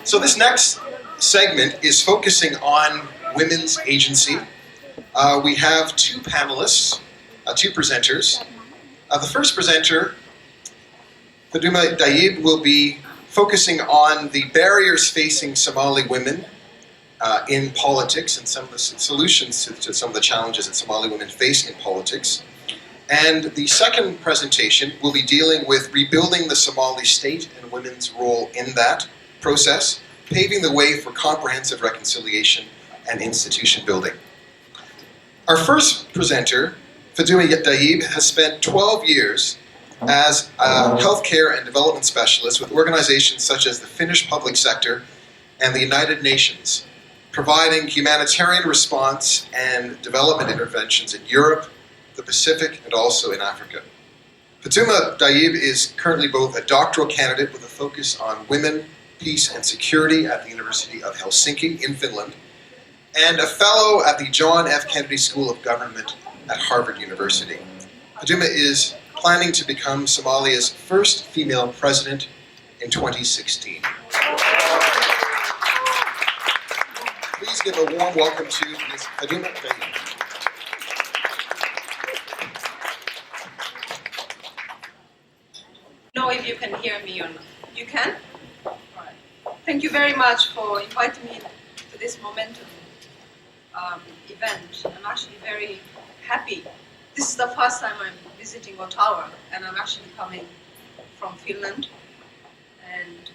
So this next segment is focusing on women's agency. We have two panelists, two presenters. The first presenter, Fadouma Dayib, will be focusing on the barriers facing Somali women in politics and some of the solutions to some of the challenges that Somali women face in politics. And the second presentation will be dealing with rebuilding the Somali state and women's role in that process, paving the way for comprehensive reconciliation and institution building. Our first presenter, Fadouma Dayib, has spent 12 years as a healthcare and development specialist with organizations such as the Finnish Public Sector and the United Nations, providing humanitarian response and development interventions in Europe, the Pacific, and also in Africa. Fadouma Dayib is currently both a doctoral candidate with a focus on women, peace, and security at the University of Helsinki in Finland, and a fellow at the John F. Kennedy School of Government at Harvard University. Fadouma is planning to become Somalia's first female president in 2016. Please give a warm welcome to Ms. Fadouma Dayib. Know if you can hear me or not. You can? All right. Thank you very much for inviting me to this Momentum event. I'm actually very happy. This is the first time I'm visiting Ottawa, and I'm actually coming from Finland. And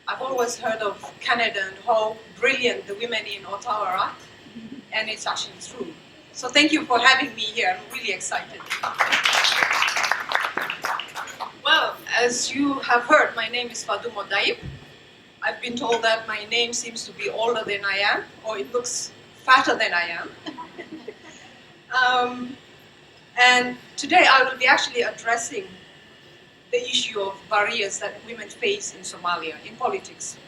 I've always heard of Canada and how brilliant the women in Ottawa are, and it's actually true. So thank you for having me here. I'm really excited. Well, as you have heard, my name is Fadouma Dayib. I've been told that my name seems to be older than I am, or it looks fatter than I am. And today I will be actually addressing the issue of barriers that women face in Somalia, in politics.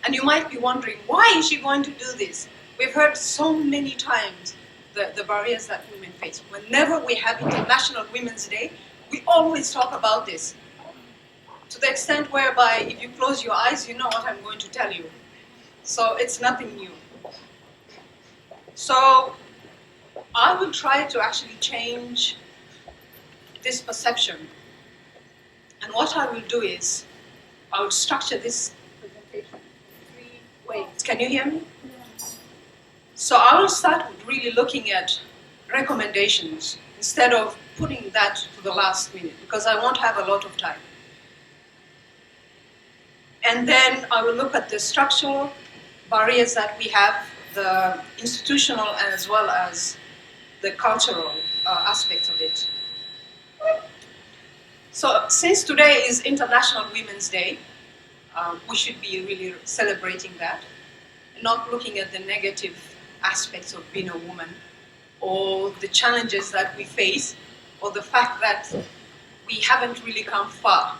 And you might be wondering, why is she going to do this? We've heard so many times the barriers that women face. Whenever we have International Women's Day, we always talk about this, to the extent whereby if you close your eyes, you know what I'm going to tell you. So it's nothing new. So I will try to actually change this perception. And what I will do is, I will structure this presentation in 3 ways. Can you hear me? So I will start with really looking at recommendations instead of putting that to the last minute, because I won't have a lot of time. And then I will look at the structural barriers that we have, the institutional as well as the cultural aspects of it. So since today is International Women's Day, we should be really celebrating that, and not looking at the negative aspects of being a woman, or the challenges that we face, or the fact that we haven't really come far.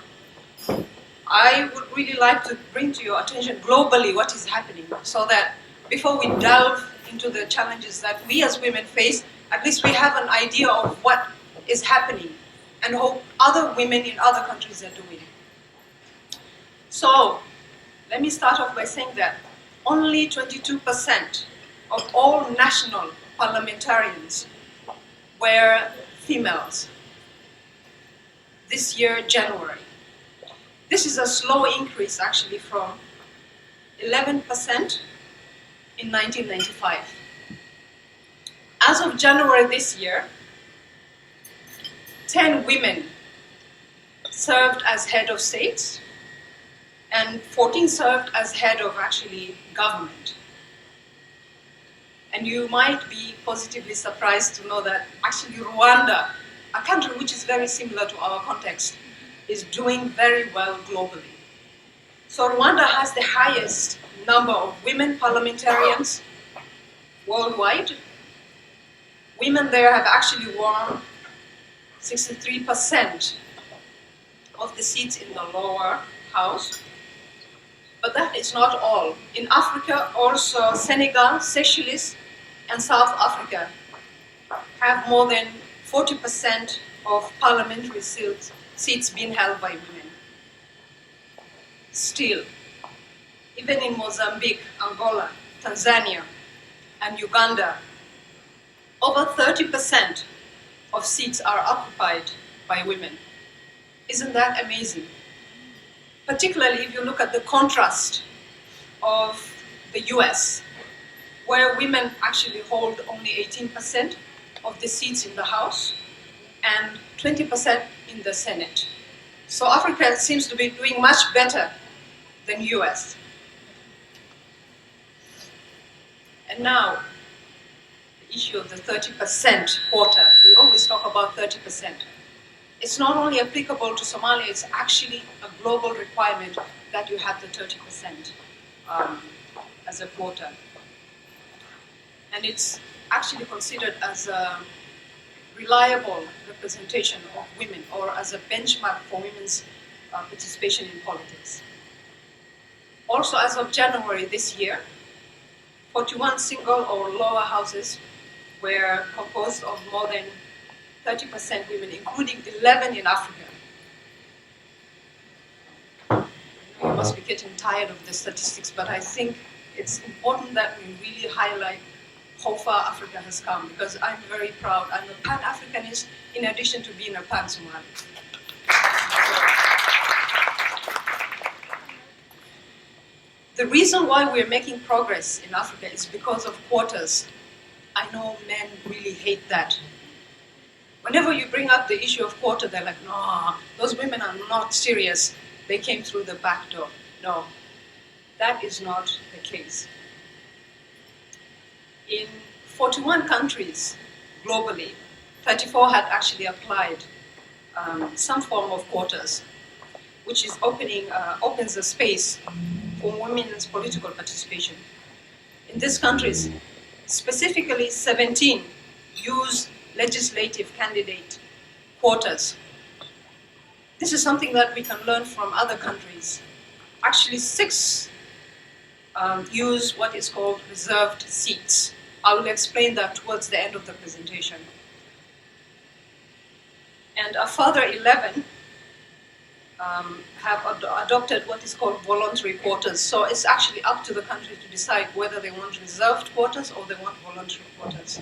I would really like to bring to your attention globally what is happening, so that before we delve into the challenges that we as women face, at least we have an idea of what is happening and how other women in other countries are doing. So, let me start off by saying that only 22% of all national parliamentarians were females this year, January. This is a slow increase actually from 11% in 1995. As of January this year, 10 women served as head of states and 14 served as head of actually government. And you might be positively surprised to know that actually Rwanda, a country which is very similar to our context, is doing very well globally. So Rwanda has the highest number of women parliamentarians worldwide. Women there have actually won 63% of the seats in the lower house. But that is not all. In Africa, also Senegal, Seychelles, and South Africa have more than 40% of parliamentary seats being held by women. Still, Even in Mozambique, Angola, Tanzania, and Uganda, over 30% of seats are occupied by women. Isn't that amazing? Particularly if you look at the contrast of the US, where women actually hold only 18% of the seats in the House and 20% in the Senate. So Africa seems to be doing much better than US. And now, the issue of the 30% quota. We always talk about 30%. It's not only applicable to Somalia, it's actually a global requirement that you have the 30% as a quota. And it's actually considered as a reliable representation of women or as a benchmark for women's participation in politics. Also, as of January this year, 41 single or lower houses were composed of more than 30% women, including 11 in Africa. You must be getting tired of the statistics, but I think it's important that we really highlight how far Africa has come, because I'm very proud. I'm a Pan-Africanist in addition to being a Pan-Somali. The reason why we're making progress in Africa is because of quotas. I know men really hate that. Whenever you bring up the issue of quota, they're like, no, those women are not serious. They came through the back door. No, that is not the case. In 41 countries globally, 34 had actually applied some form of quotas, which is opens a space for women's political participation. In these countries, specifically 17 use legislative candidate quotas. This is something that we can learn from other countries. Actually, 6 use what is called reserved seats. I will explain that towards the end of the presentation. And a further 11 have adopted what is called voluntary quotas. So it's actually up to the country to decide whether they want reserved quotas or they want voluntary quotas.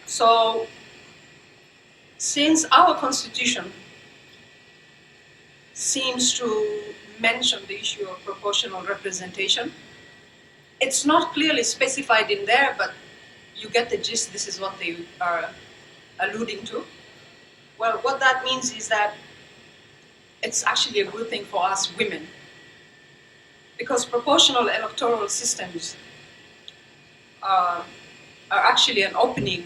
So, since our constitution seems to mention the issue of proportional representation, it's not clearly specified in there, but you get the gist. This is what they are alluding to. Well, what that means is that it's actually a good thing for us women, because proportional electoral systems are actually an opening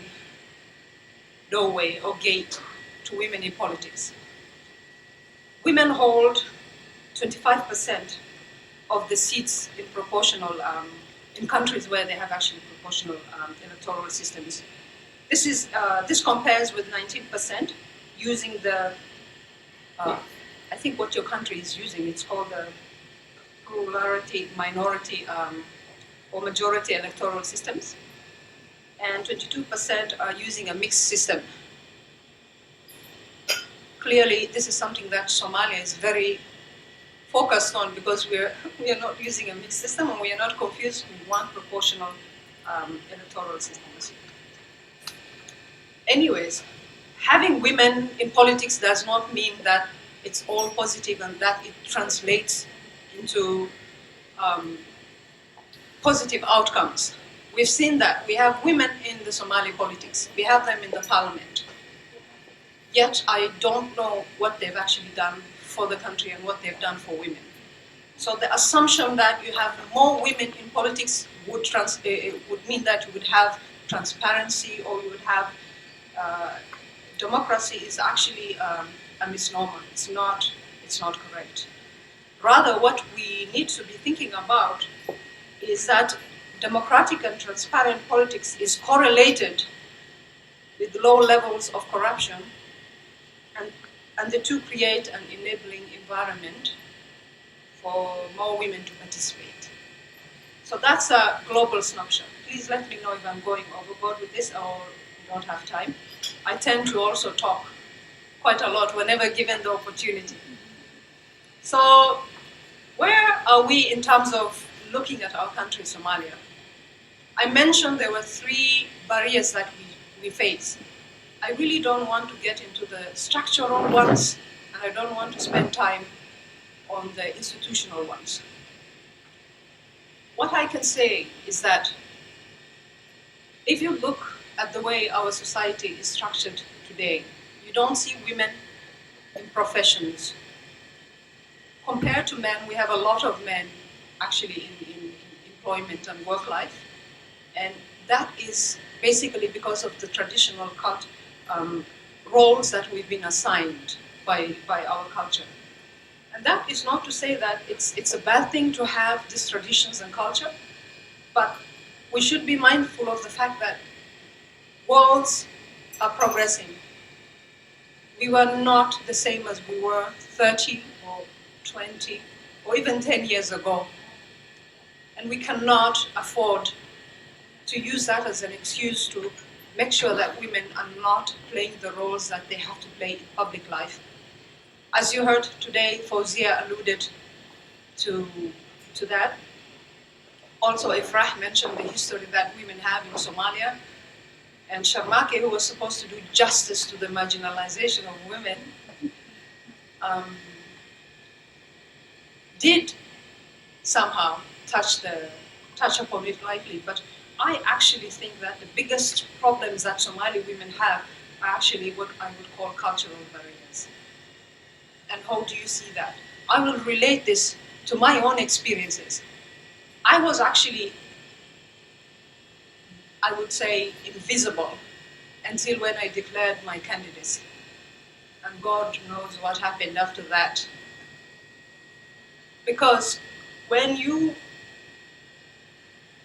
doorway or gate to women in politics. Women hold 25% of the seats in proportional, in countries where they have actually proportional electoral systems. This compares with 19% using the, I think what your country is using, it's called the plurality, minority, or majority electoral systems. And 22% are using a mixed system. Clearly, this is something that Somalia is very focused on, because we are not using a mixed system and we are not confused with one proportional electoral system. Anyways, having women in politics does not mean that it's all positive and that it translates into positive outcomes. We've seen that. We have women in the Somali politics. We have them in the parliament. Yet I don't know what they've actually done for the country and what they've done for women. So the assumption that you have more women in politics would mean that you would have transparency or you would have democracy is actually a misnomer. It's not correct. Rather, what we need to be thinking about is that democratic and transparent politics is correlated with low levels of corruption, and the two create an enabling environment for more women to participate. So that's a global snapshot. Please let me know if I'm going overboard with this or you don't have time. I tend to also talk quite a lot whenever given the opportunity. So where are we in terms of looking at our country, Somalia? I mentioned there were 3 barriers that we face. I really don't want to get into the structural ones, and I don't want to spend time on the institutional ones. What I can say is that if you look at the way our society is structured today, you don't see women in professions. Compared to men, we have a lot of men actually in employment and work life. And that is basically because of the traditional roles that we've been assigned by our culture. And that is not to say that it's a bad thing to have these traditions and culture, but we should be mindful of the fact that worlds are progressing. We were not the same as we were 30 or 20 or even 10 years ago. And we cannot afford to use that as an excuse to make sure that women are not playing the roles that they have to play in public life. As you heard today, Fauzia alluded to that. Also, Ifrah mentioned the history that women have in Somalia. And Sharmake, who was supposed to do justice to the marginalization of women, did somehow touch upon it lightly. But I actually think that the biggest problems that Somali women have are actually what I would call cultural barriers. And how do you see that? I will relate this to my own experiences. I was actually, I would say, invisible until when I declared my candidacy. And God knows what happened after that. Because when you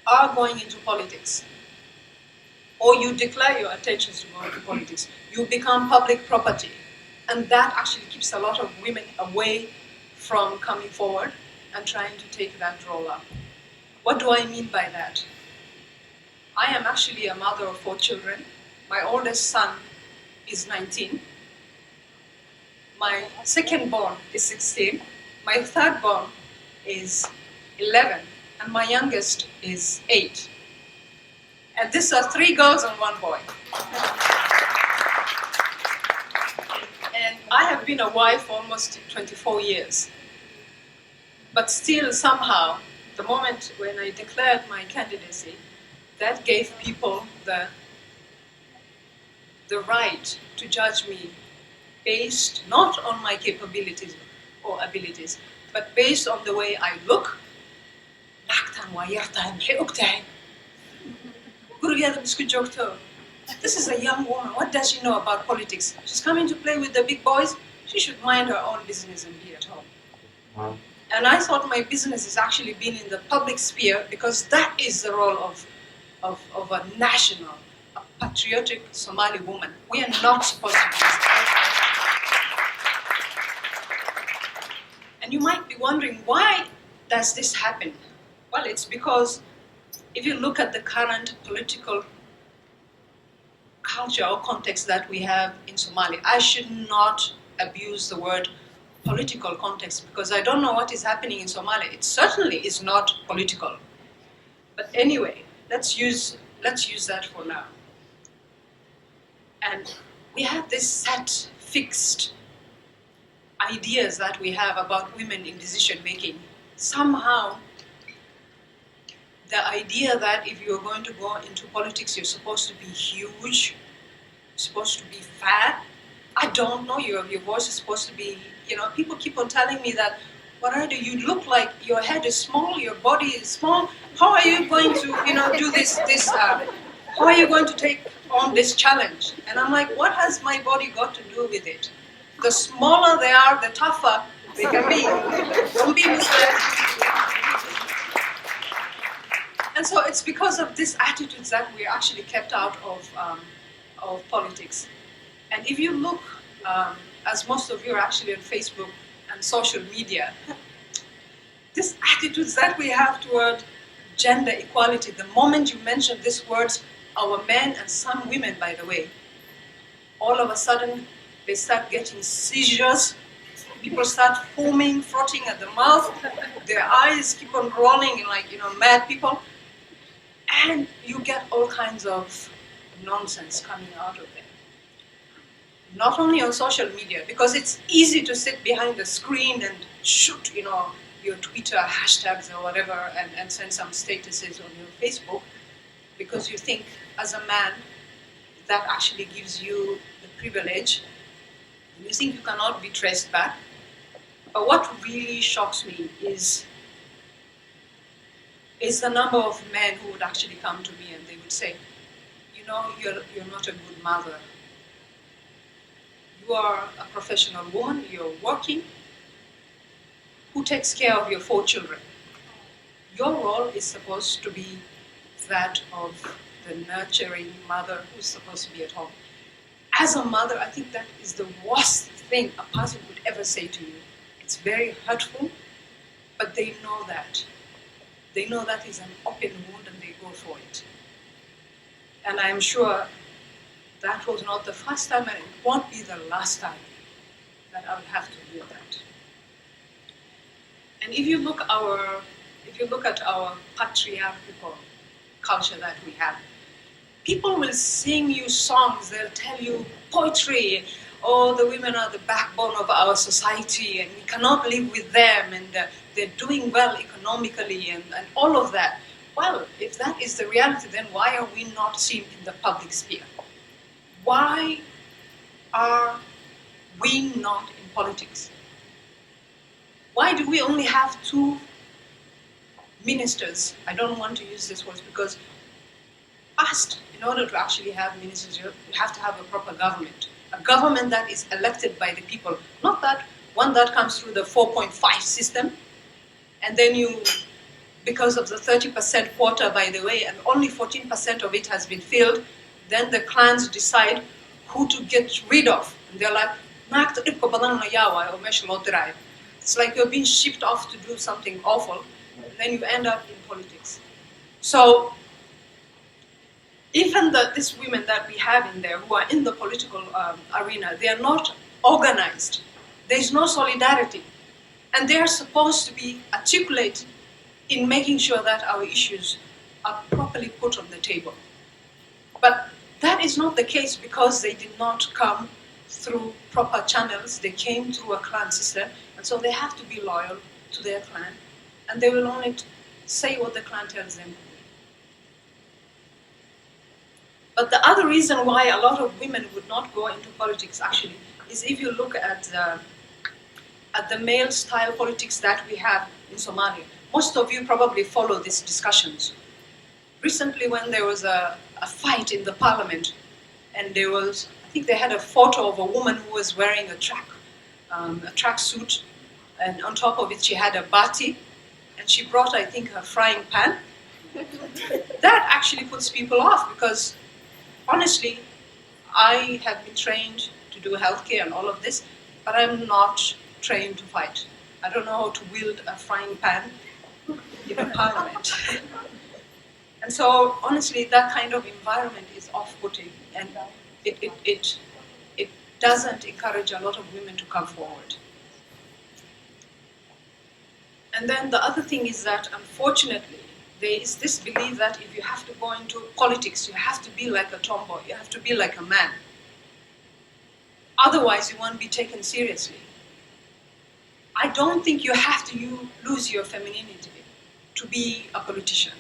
are going into politics, or you declare your intentions to go into politics, you become public property. And that actually keeps a lot of women away from coming forward and trying to take that role up. What do I mean by that? I am actually a mother of 4 children. My oldest son is 19. My second born is 16. My third born is 11. And my youngest is 8. And these are 3 girls and 1 boy. And I have been a wife for almost 24 years. But still, somehow, the moment when I declared my candidacy, that gave people the right to judge me based not on my capabilities or abilities, but based on the way I look. This is a young woman. What does she know about politics? She's coming to play with the big boys. She should mind her own business and be at home. Wow. And I thought my business has actually been in the public sphere because that is the role of a national, a patriotic Somali woman. We are not supposed to be this. And you might be wondering, why does this happen? Well, it's because if you look at the current political culture or context that we have in Somalia, I should not abuse the word political context because I don't know what is happening in Somalia. It certainly is not political. But anyway, let's use that for now. And we have this set, fixed ideas that we have about women in decision making. Somehow, the idea that if you're going to go into politics, you're supposed to be huge, you're supposed to be fat. I don't know, your voice is supposed to be, people keep on telling me that, Warada, you look like your head is small, your body is small. How are you going to, do this, how are you going to take on this challenge? And I'm like, what has my body got to do with it? The smaller they are, the tougher they can be. Don't be misled. And so it's because of these attitudes that we're actually kept out of politics. And if you look, as most of you are actually on Facebook and social media, these attitudes that we have toward gender equality, the moment you mention these words, our men and some women, by the way, all of a sudden they start getting seizures People start foaming, frothing at the mouth. Their eyes keep on rolling like, mad people. And you get all kinds of nonsense coming out of it. Not only on social media, because it's easy to sit behind the screen and shoot, your Twitter hashtags or whatever and send some statuses on your Facebook, because you think as a man that actually gives you the privilege. You think you cannot be traced back. But what really shocks me is the number of men who would actually come to me and they would say, you're not a good mother. You are a professional woman, you're working. Who takes care of your 4 children? Your role is supposed to be that of the nurturing mother who's supposed to be at home. As a mother, I think that is the worst thing a person could ever say to you. It's very hurtful, but they know that. They know that is an open wound and they go for it. And I'm sure that was not the first time and it won't be the last time that I would have to do that. And if you look at our patriarchal culture that we have, people will sing you songs, they'll tell you poetry, oh, the women are the backbone of our society and we cannot live with them and they're doing well economically and all of that. Well, if that is the reality, then why are we not seen in the public sphere? Why are we not in politics? Why do we only have 2 ministers? I don't want to use this word because first, in order to actually have ministers, you have to have a proper government. A government that is elected by the people, not that one that comes through the 4.5 system, and then because of the 30% quota, by the way, and only 14% of it has been filled, then the clans decide who to get rid of. And they're like, it's like you're being shipped off to do something awful, and then you end up in politics. So, even these women that we have in there who are in the political arena, they are not organized. There is no solidarity. And they are supposed to be articulate in making sure that our issues are properly put on the table. But that is not the case because they did not come through proper channels. They came through a clan system, and so they have to be loyal to their clan, and they will only say what the clan tells them to do. But the other reason why a lot of women would not go into politics actually is if you look at the male-style politics that we have in Somalia. Most of you probably follow these discussions. Recently when there was a fight in the parliament, and I think they had a photo of a woman who was wearing a track suit, and on top of it she had a bati, and she brought, I think, a frying pan. That actually puts people off because, honestly, I have been trained to do healthcare and all of this, but I'm not trained to fight. I don't know how to wield a frying pan in a parliament. And so, honestly, that kind of environment is off-putting, and it doesn't encourage a lot of women to come forward. And then the other thing is that, unfortunately, there is this belief that if you have to go into politics, you have to be like a tomboy, you have to be like a man. Otherwise, you won't be taken seriously. I don't think you have to lose your femininity to be a politician.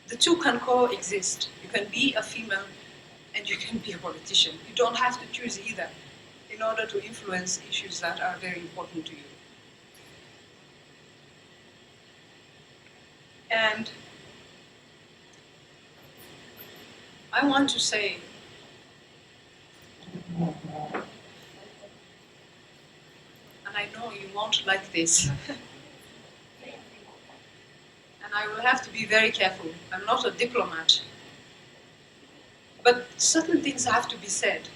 The two can coexist. You can be a female and you can be a politician. You don't have to choose either in order to influence issues that are very important to you. And I want to say, and I know you won't like this, and I will have to be very careful. I'm not a diplomat. But certain things have to be said,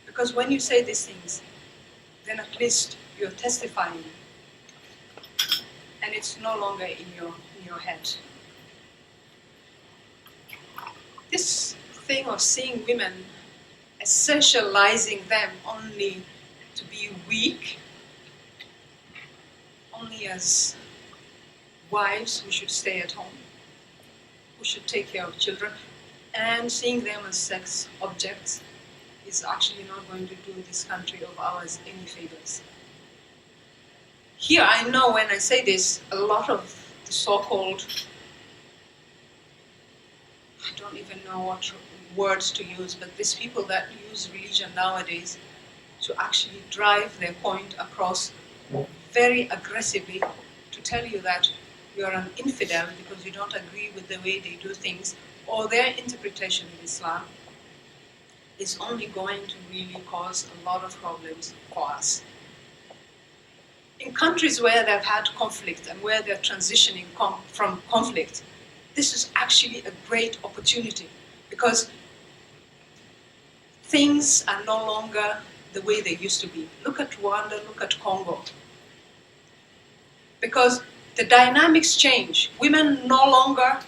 because when you say these things, then at least you're testifying, and it's no longer in your head. This thing of seeing women, essentializing them only to be weak, only as wives who should stay at home, who should take care of children, and seeing them as sex objects is actually not going to do this country of ours any favors. Here, I know when I say this, a lot of the so-called, I don't even know what words to use, but these people that use religion nowadays to actually drive their point across very aggressively to tell you that you're an infidel because you don't agree with the way they do things, or their interpretation of Islam is only going to really cause a lot of problems for us. In countries where they've had conflict and where they're transitioning from conflict, this is actually a great opportunity because things are no longer the way they used to be. Look at Rwanda, look at Congo. Because the dynamics change. Women no longer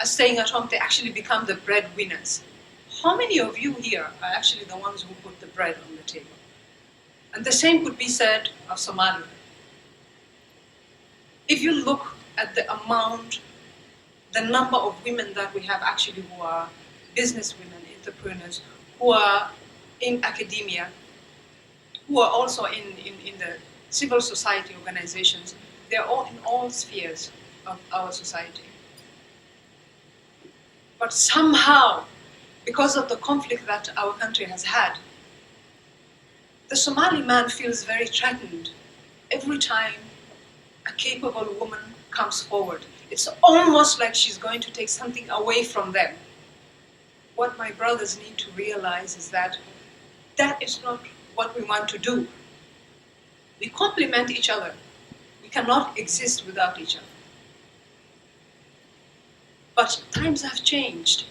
are staying at home, they actually become the breadwinners. How many of you here are actually the ones who put the bread on the table? And the same could be said of Somalia. If you look at the amount, the number of women that we have actually who are business women, entrepreneurs, who are in academia, who are also in the civil society organizations, they're all in all spheres of our society. But somehow, because of the conflict that our country has had, the Somali man feels very threatened every time a capable woman comes forward. It's almost like she's going to take something away from them. What my brothers need to realize is that that is not what we want to do. We complement each other. We cannot exist without each other. But times have changed.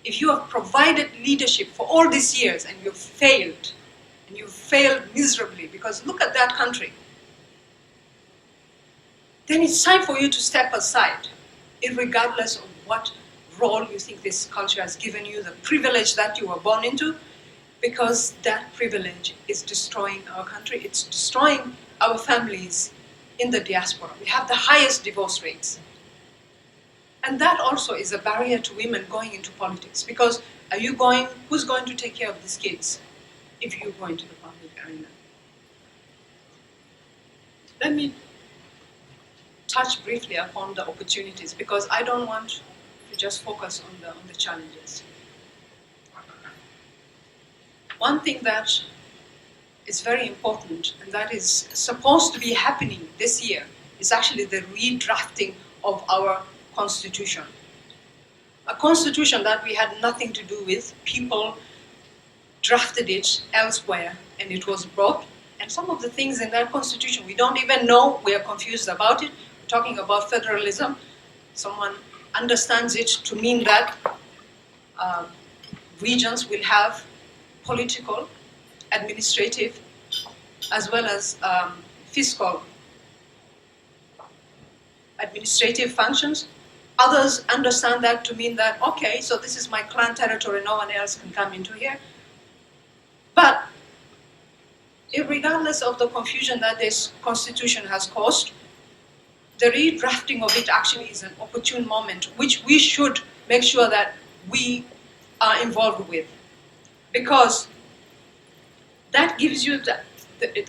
If you have provided leadership for all these years and you've failed miserably, because look at that country, then it's time for you to step aside, irregardless of what role you think this culture has given you, the privilege that you were born into, because that privilege is destroying our country, it's destroying our families in the diaspora. We have the highest divorce rates. And that also is a barrier to women going into politics, because who's going to take care of these kids if you go into the public arena? Let me touch briefly upon the opportunities, because I don't want to just focus on the challenges. One thing that is very important, and that is supposed to be happening this year, is actually the redrafting of our constitution. A constitution that we had nothing to do with. People drafted it elsewhere and it was brought. And some of the things in that constitution we don't even know, we are confused about it. We're talking about federalism. Someone understands it to mean that regions will have political, administrative, as well as fiscal administrative functions. Others understand that to mean that, okay, so this is my clan territory, no one else can come into here. But regardless of the confusion that this constitution has caused, the redrafting of it actually is an opportune moment, which we should make sure that we are involved with. Because that gives you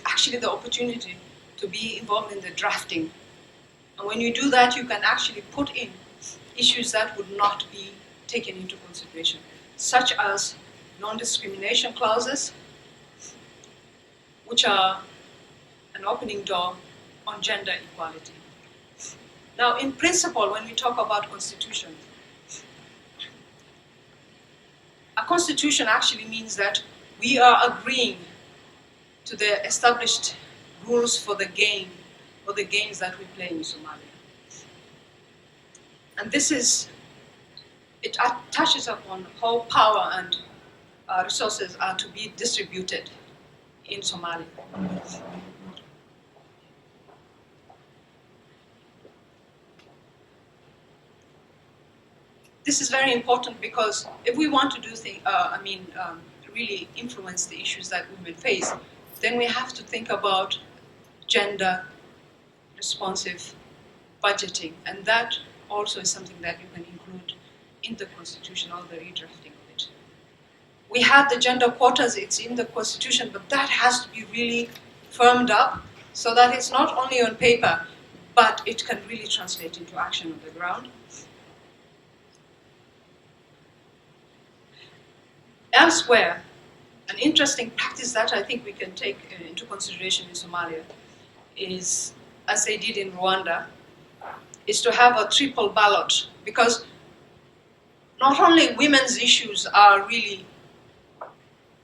actually the opportunity to be involved in the drafting. And when you do that, you can actually put in issues that would not be taken into consideration, such as non-discrimination clauses, which are an opening door on gender equality. Now, in principle, when we talk about constitution, a constitution actually means that we are agreeing to the established rules for the game, or the games that we play in Somalia. And it touches upon how power and resources are to be distributed in Somalia. This is very important because if we want to do really influence the issues that women face, then we have to think about gender responsive budgeting, and that also is something that you can include in the constitution or the redrafting of it. We had the gender quotas, it's in the constitution, but that has to be really firmed up so that it's not only on paper, but it can really translate into action on the ground. Elsewhere, an interesting practice that I think we can take into consideration in Somalia is, as they did in Rwanda, is to have a triple ballot, because not only women's issues are really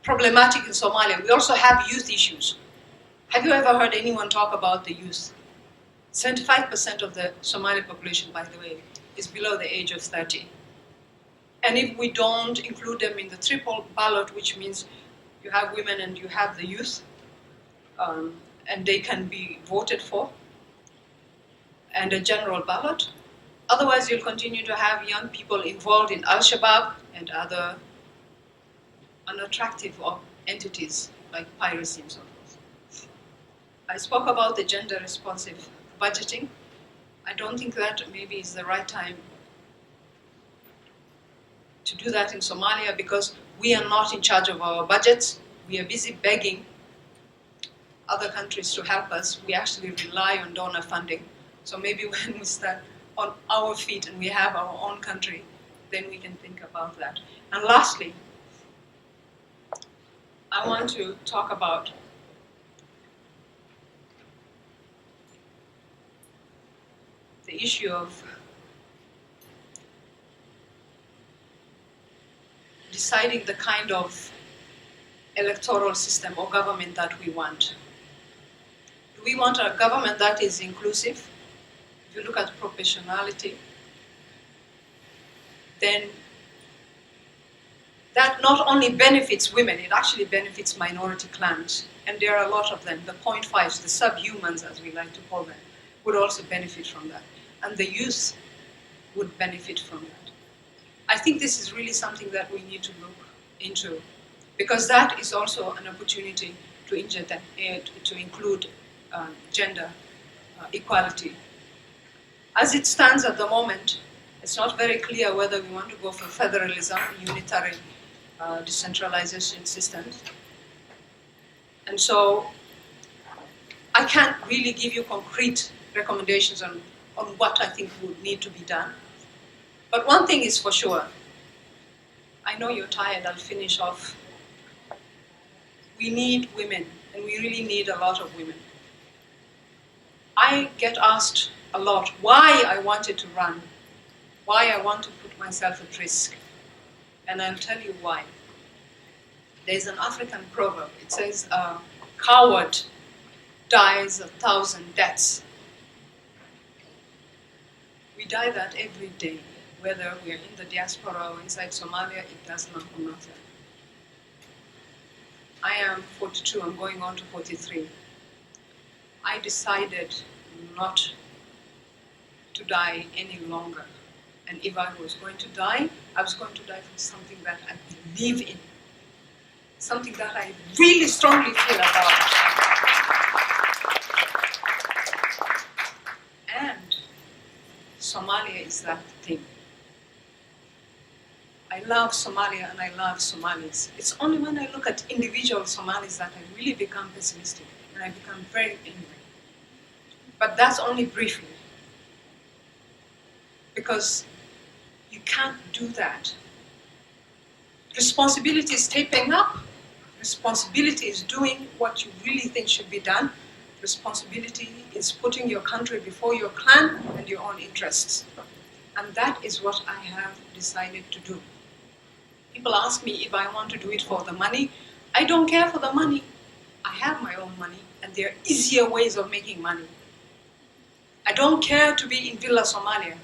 problematic in Somalia, we also have youth issues. Have you ever heard anyone talk about the youth? 75% of the Somali population, by the way, is below the age of 30. And if we don't include them in the triple ballot, which means you have women and you have the youth, and they can be voted for, and a general ballot, otherwise you'll continue to have young people involved in Al-Shabaab and other unattractive entities like piracy and so forth. I spoke about the gender responsive budgeting. I don't think that maybe is the right time to do that in Somalia, because we are not in charge of our budgets. We are busy begging other countries to help us. We actually rely on donor funding. So maybe when we stand on our feet and we have our own country, then we can think about that. And lastly, I want to talk about the issue of deciding the kind of electoral system or government that we want. Do we want a government that is inclusive? If you look at proportionality, then that not only benefits women, it actually benefits minority clans. And there are a lot of them. The 0.5s, the subhumans as we like to call them, would also benefit from that. And the youth would benefit from that. I think this is really something that we need to look into, because that is also an opportunity to include gender equality. As it stands at the moment, it's not very clear whether we want to go for federalism, unitary decentralization systems. And so I can't really give you concrete recommendations on what I think would need to be done. But one thing is for sure. I know you're tired, I'll finish off. We need women, and we really need a lot of women. I get asked a lot why I wanted to run, why I want to put myself at risk. And I'll tell you why. There's an African proverb. It says, a coward dies 1,000 deaths. We die that every day, whether we're in the diaspora or inside Somalia, it does not matter. I am 42, I'm going on to 43. I decided not to die any longer. And if I was going to die, I was going to die for something that I believe in. Something that I really strongly feel about. And Somalia is that thing. I love Somalia and I love Somalis. It's only when I look at individual Somalis that I really become pessimistic and I become very angry. But that's only briefly. Because you can't do that. Responsibility is stepping up. Responsibility is doing what you really think should be done. Responsibility is putting your country before your clan and your own interests. And that is what I have decided to do. People ask me if I want to do it for the money. I don't care for the money. I have my own money, and there are easier ways of making money. I don't care to be in Villa Somalia.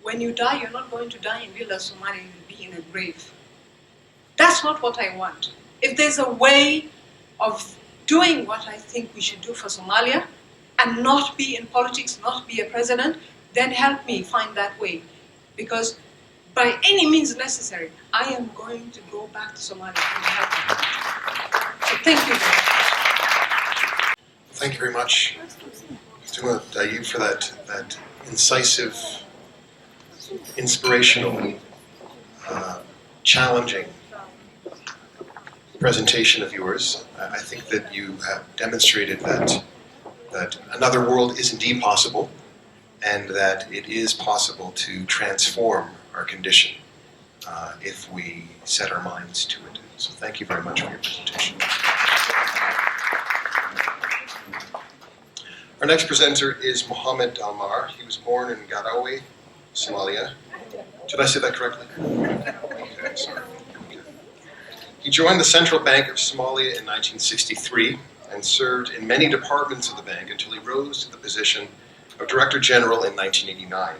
When you die, you're not going to die in Villa Somalia, you'll be in a grave. That's not what I want. If there's a way of doing what I think we should do for Somalia, and not be in politics, not be a president, then help me find that way. Because by any means necessary, I am going to go back to Somalia and help them. So thank you very much. Thank you very much, Tuma Dayib, for that incisive, inspirational, challenging presentation of yours. I think that you have demonstrated that another world is indeed possible, and that it is possible to transform our condition if we set our minds to it. So thank you very much for your presentation. Our next presenter is Mohammed Dalmar. He was born in Garowe, Somalia. Did I say that correctly? Okay, sorry. Okay. He joined the Central Bank of Somalia in 1963 and served in many departments of the bank until he rose to the position of Director General in 1989.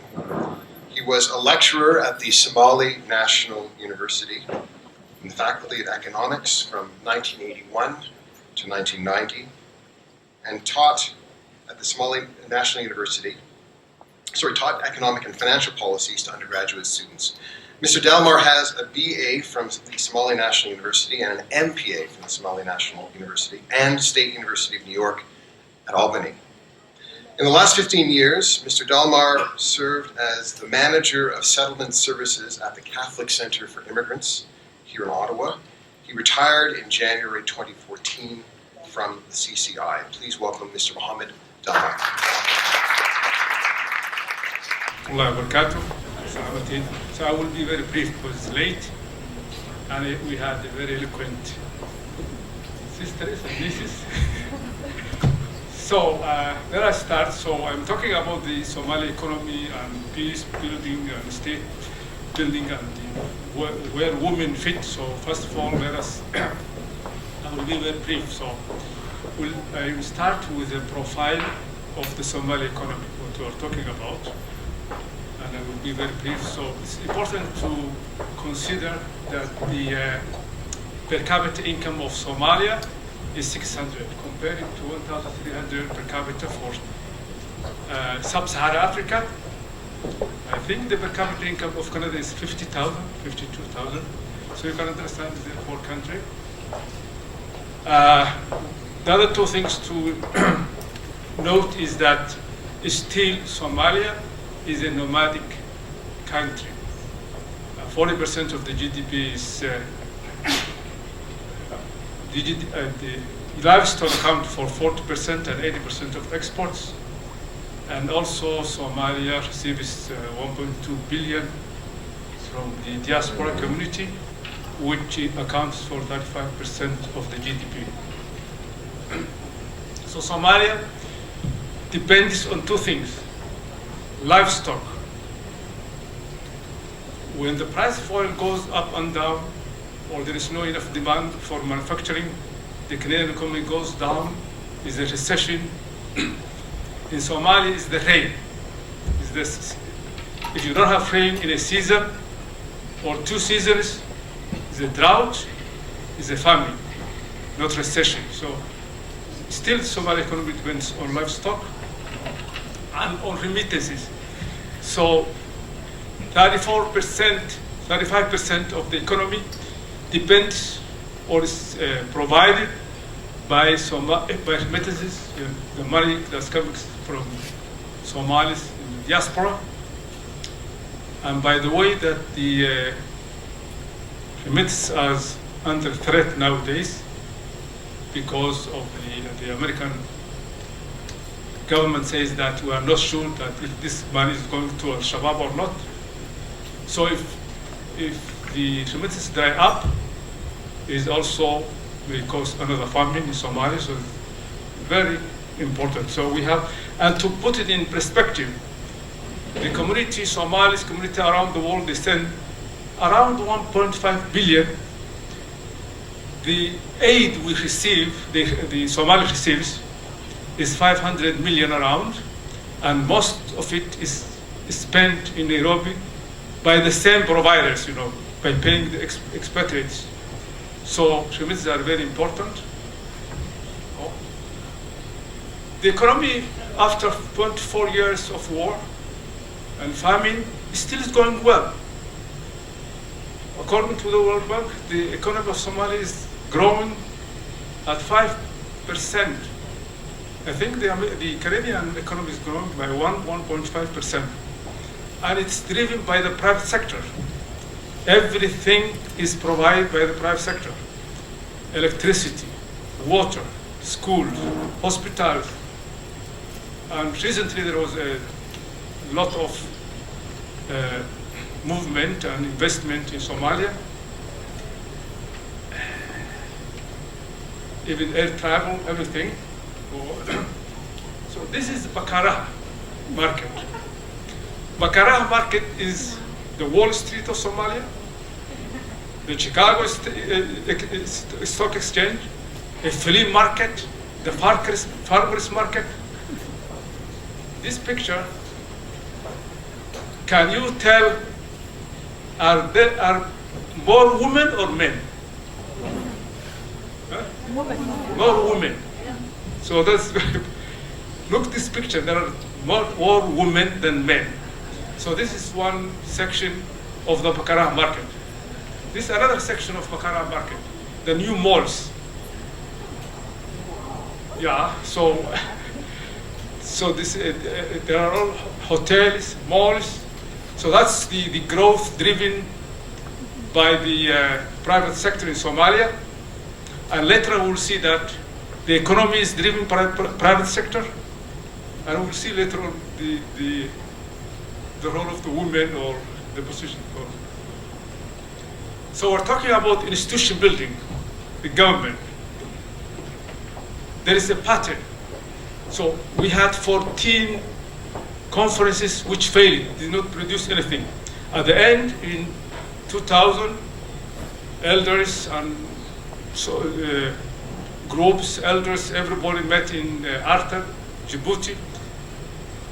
He was a lecturer at the Somali National University in the Faculty of Economics from 1981 to 1990 and taught at the Somali National University, taught economic and financial policies to undergraduate students. Mr. Dalmar has a BA from the Somali National University and an MPA from the Somali National University and State University of New York at Albany. In the last 15 years, Mr. Dalmar served as the manager of settlement services at the Catholic Center for Immigrants here in Ottawa. He retired in January 2014 from the CCI. Please welcome Mr. Mohammed Dalmar. Allah wabarakatuh. So I will be very brief because it's late, and we had a very eloquent sisters and nieces. So let us start. So I'm talking about the Somali economy and peace building and state building and where women fit. So first of all, let us, I will be very brief. So I will start with a profile of the Somali economy, what we are talking about. And I will be very brief. So it's important to consider that the per capita income of Somalia is 600, compared to 1,300 per capita for sub-Saharan Africa. I think the per capita income of Canada is 50,000, 52,000. So you can understand the whole country. The other two things to note is that still Somalia is a nomadic country. 40% of the GDP is the livestock account for 40% and 80% of exports. And also Somalia receives 1.2 billion from the diaspora community, which accounts for 35% of the GDP. So Somalia depends on two things. Livestock. When the price of oil goes up and down, or there is no enough demand for manufacturing, the Canadian economy goes down, is a recession. In Somalia, is the rain. Is this, if you don't have rain in a season or 2 seasons, it's a drought, it's a famine, not recession. So still, Somali economy depends on livestock and on remittances. So 34%, 35% of the economy depends or is provided by remittances, the money that's coming from Somalis in the diaspora. And by the way, that the remittances are under threat nowadays because of the American government says that we are not sure that if this money is going to Al-Shabaab or not. So if the remittances dry up, it also will cause another famine in Somalia. So it's very important. So we have, and to put it in perspective, the community, Somalis community around the world, they send around 1.5 billion. The aid we receive, the Somali receives, is 500 million around, and most of it is spent in Nairobi by the same providers, by paying the expatriates. So remittances are very important. The economy, after 24 years of war and famine, still is going well. According to the World Bank, the economy of Somalia is growing at 5% I think the Canadian economy is growing by 1.5%. And it's driven by the private sector. Everything is provided by the private sector. Electricity, water, schools, hospitals. And recently there was a lot of movement and investment in Somalia. Even air travel, everything. So this is Bakara market. Bakara market is the Wall Street of Somalia, the Chicago Stock Exchange, a flea market, the farmers market. This picture, can you tell, are there more women or men? Huh? More women. So that's, look this picture, there are more women than men. So this is one section of the Bakara market. This is another section of Bakara market, the new malls. Yeah, so this, there are all hotels, malls. So that's the growth driven by the private sector in Somalia. And later we'll see that the economy is driven by private sector. And we'll see later on the role of the women or the position. So we're talking about institution building, the government. There is a pattern. So we had 14 conferences which failed, did not produce anything. At the end, in 2000, elders and groups, elders, everybody met in Arta, Djibouti.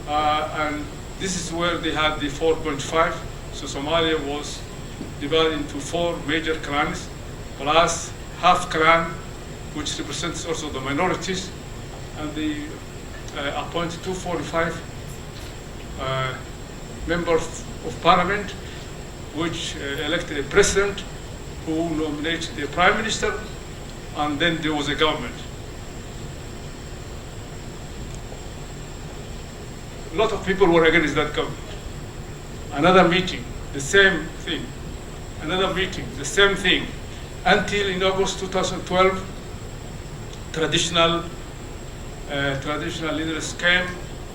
And this is where they had the 4.5. So Somalia was divided into 4 major clans, plus half clan, which represents also the minorities. And they appointed 245 members of parliament, which elected a president who nominated a prime minister, and then there was a government. A lot of people were against that government. Another meeting, the same thing. Another meeting, the same thing. Until in August 2012, traditional leaders came,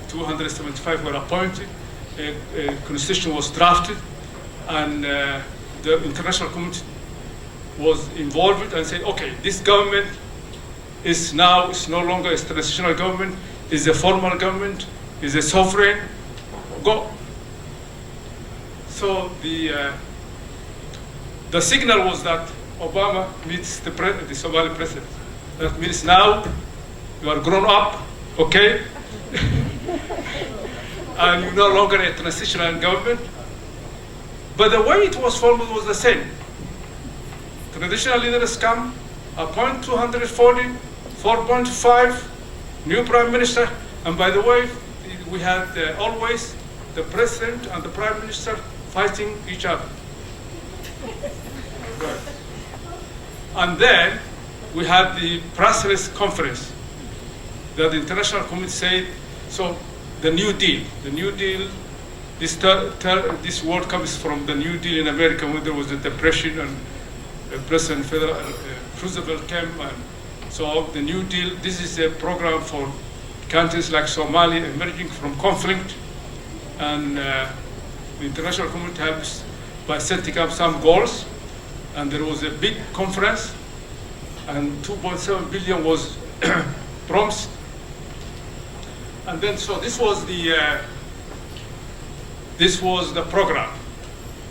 275 were appointed, a constitution was drafted, and the international community was involved and said, okay, this government is no longer a transitional government, is a formal government, is a sovereign, go. So the signal was that Obama meets the Somali president. That means now you are grown up, okay? And you're no longer a transitional government. But the way it was formed was the same. Traditional leaders come, appoint 240, 4.5, new prime minister, and by the way, we had always the president and the prime minister fighting each other. Right. And then we had the Brussels conference that the international community said, so the New Deal, this word comes from the New Deal in America when there was the Depression and President Roosevelt came, and so the New Deal, this is a program for countries like Somalia emerging from conflict, and the international community helps by setting up some goals, and there was a big conference, and 2.7 billion was promised, and then so this was the program.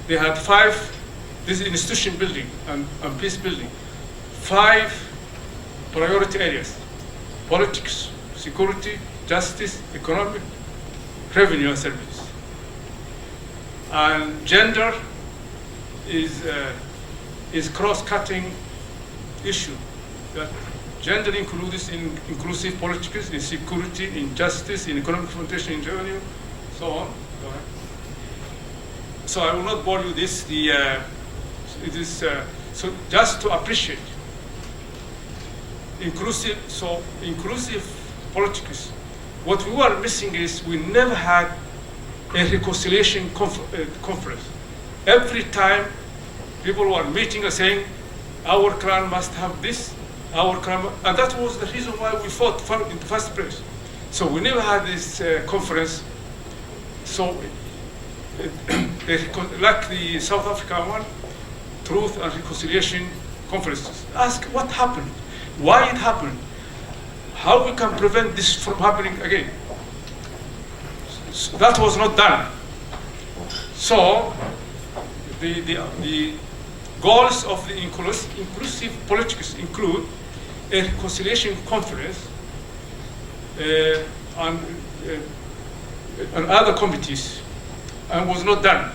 They had 5. This is institution building and peace building. 5 priority areas: politics, security, justice, economic, revenue and services. And gender is cross-cutting issue. That gender includes in inclusive politics, in security, in justice, in economic foundation, in revenue, so on. Go ahead. So I will not bore you this. It is so just to appreciate inclusive politics. What we were missing is we never had a reconciliation conference. Every time people were meeting and saying, our clan must have this, our clan, and that was the reason why we fought in the first place. So we never had this conference. So, like the South African one, Truth and Reconciliation Conferences. Ask what happened, why it happened, how we can prevent this from happening again. So that was not done. So the goals of the inclusive politics include a reconciliation conference and other committees, and was not done.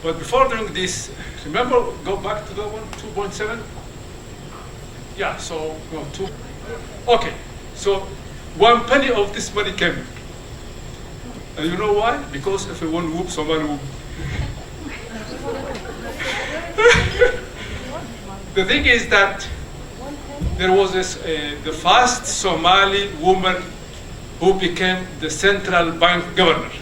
But before doing this, remember, go back to the one, 2.7? Yeah, so, no, 2. Okay, so 1 penny of this money came. And you know why? Because if one whoop, someone whoop. The thing is that there was the first Somali woman who became the central bank governor.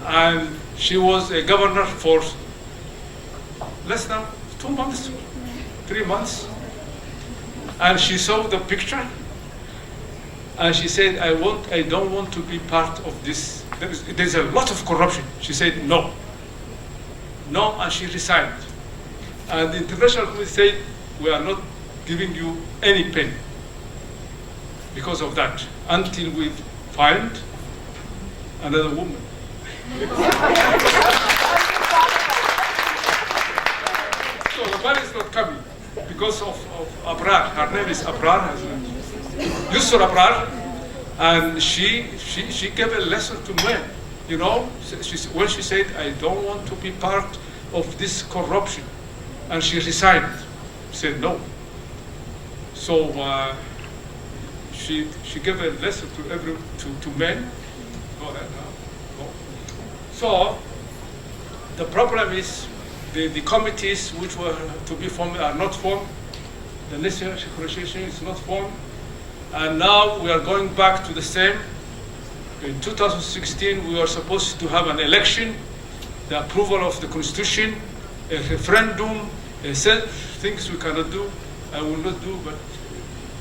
And she was a governor for less than 2 months, 3 months. And she saw the picture and she said, I don't want to be part of this. There's a lot of corruption. She said, no. No, and she resigned. And the international community said, we are not giving you any penny because of that, until we find another woman. So the money is not coming because of Abrar. Her name is Abrar, Yusur Abrar, and she gave a lesson to men. You know, when she said, I don't want to be part of this corruption, and she resigned, said no. So she gave a lesson to men. Go ahead now. Go. So the problem is the committees which were to be formed are not formed. The National Reconciliation is not formed, and now we are going back to the same. In 2016, we were supposed to have an election, the approval of the constitution, a referendum, things we cannot do, I will not do, but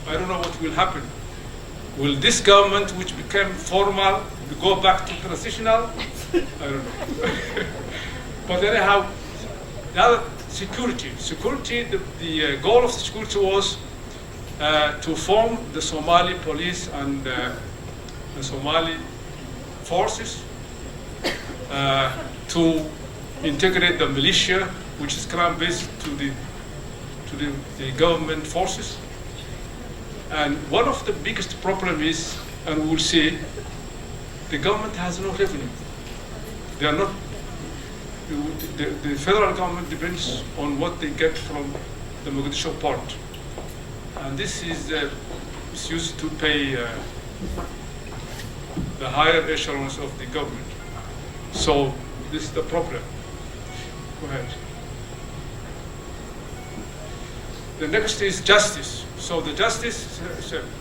I don't know what will happen. Will this government, which became formal, go back to transitional? I don't know. But anyhow, the other security, the goal of the security was to form the Somali police and the Somali forces, to integrate the militia, which is clan-based, to the government forces. And one of the biggest problems is, and we will see, the government has no revenue. They are not. The federal government depends on what they get from the Mogadishu port, and this is used to pay the higher echelons of the government. So this is the problem. Go ahead. The next is justice. So the justice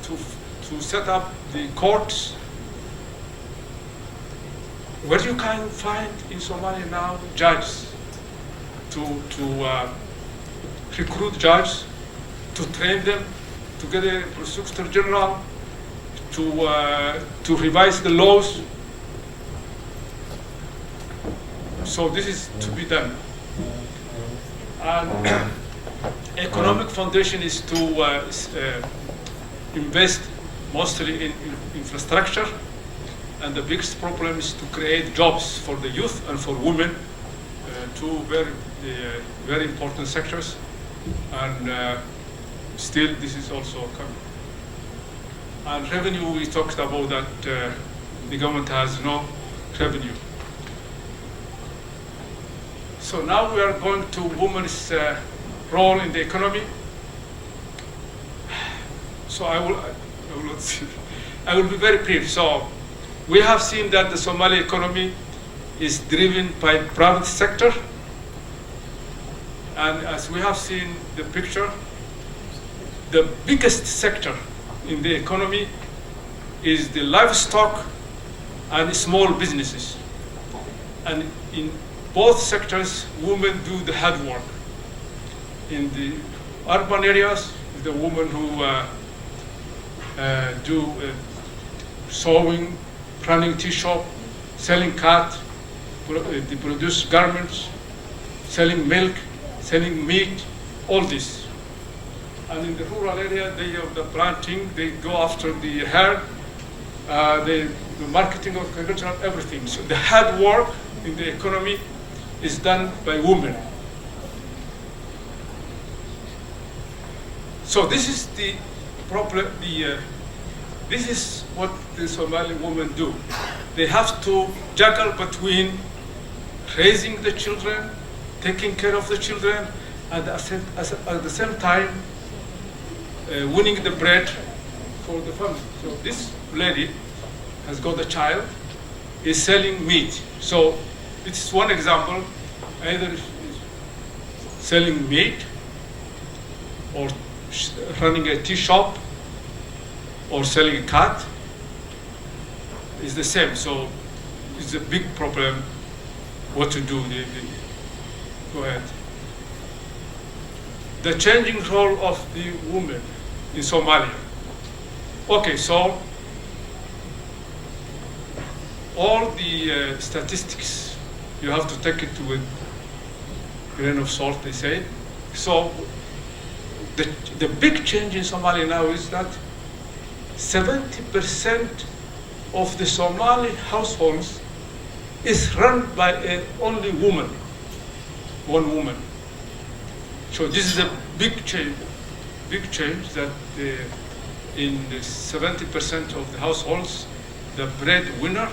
to set up the courts. Where you can find in Somalia now judges to recruit judges, to train them, to get a prosecutor general, to revise the laws. So this is to be done. And economic foundation is to invest mostly in infrastructure, and the biggest problem is to create jobs for the youth and for women, two very important sectors, and still this is also coming. And revenue, we talked about that the government has no revenue. So now we are going to women's role in the economy. So I will be very brief. So we have seen that the Somali economy is driven by private sector, and as we have seen the picture, the biggest sector in the economy is the livestock and small businesses. And in both sectors, women do the hard work. In the urban areas, the women who do sewing, running tea shop, selling cat, they produce garments, selling milk, selling meat, all this. And in the rural area, they have the planting, they go after the herd, the marketing of agriculture, everything. So the hard work in the economy is done by women. So this is the problem. This is what the Somali women do. They have to juggle between raising the children, taking care of the children, and at the same time winning the bread for the family. So this lady has got a child, is selling meat. So it's one example, either selling meat or running a tea shop or selling a cat is the same. So it's a big problem what to do. Go ahead. The changing role of the women in Somalia. Okay, so all the statistics, you have to take it with a grain of salt, they say. So the big change in Somalia now is that 70% of the Somali households is run by only woman, one woman. So this is a big change that in the 70% of the households, the breadwinner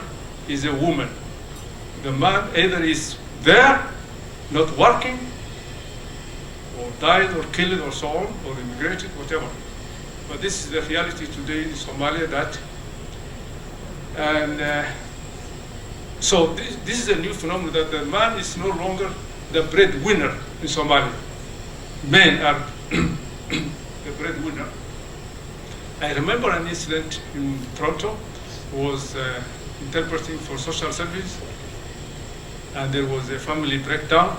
is a woman. The man either is there, not working, or died or killed or so on, or immigrated, whatever. But this is the reality today in Somalia so this is a new phenomenon that the man is no longer the breadwinner in Somalia. Men are the breadwinner. I remember an incident in Toronto. I was interpreting for social service, and there was a family breakdown,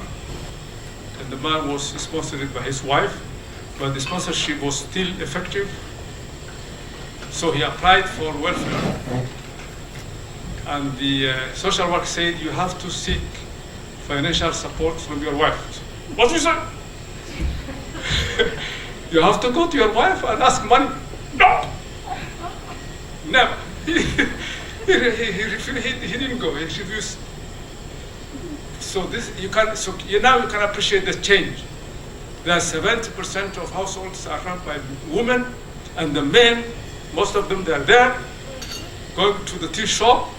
and the man was sponsored by his wife, but the sponsorship was still effective. So he applied for welfare. And the social work said, you have to seek financial support from your wife. What is that? You have to go to your wife and ask money. No! Never. He didn't go, he refused. So now you can appreciate the change. That 70% of households are run by women, and the men, most of them, they are there, going to the tea shop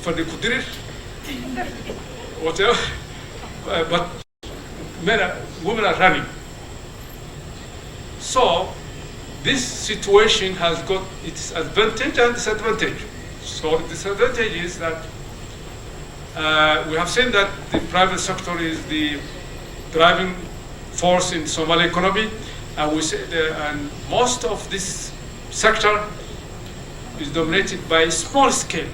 for the kudirir, whatever. But women are running. So this situation has got its advantage and disadvantage. So the disadvantage is that we have seen that the private sector is the driving force in Somali economy, and we say and most of this sector is dominated by small scale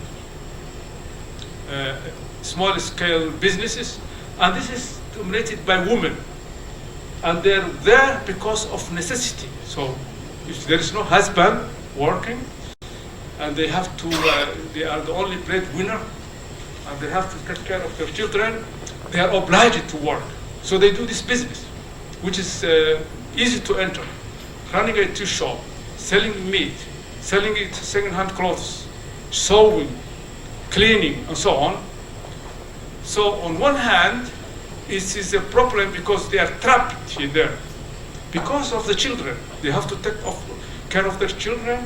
businesses, and this is dominated by women, and they're there because of necessity. So if there is no husband working, and they have to, they are the only breadwinner, and they have to take care of their children, they are obliged to work. So they do this business, which is easy to enter. Running a tea shop, selling meat, selling second-hand clothes, sewing, cleaning, and so on. So on one hand, it is a problem because they are trapped in there. Because of the children, they have to take care of their children,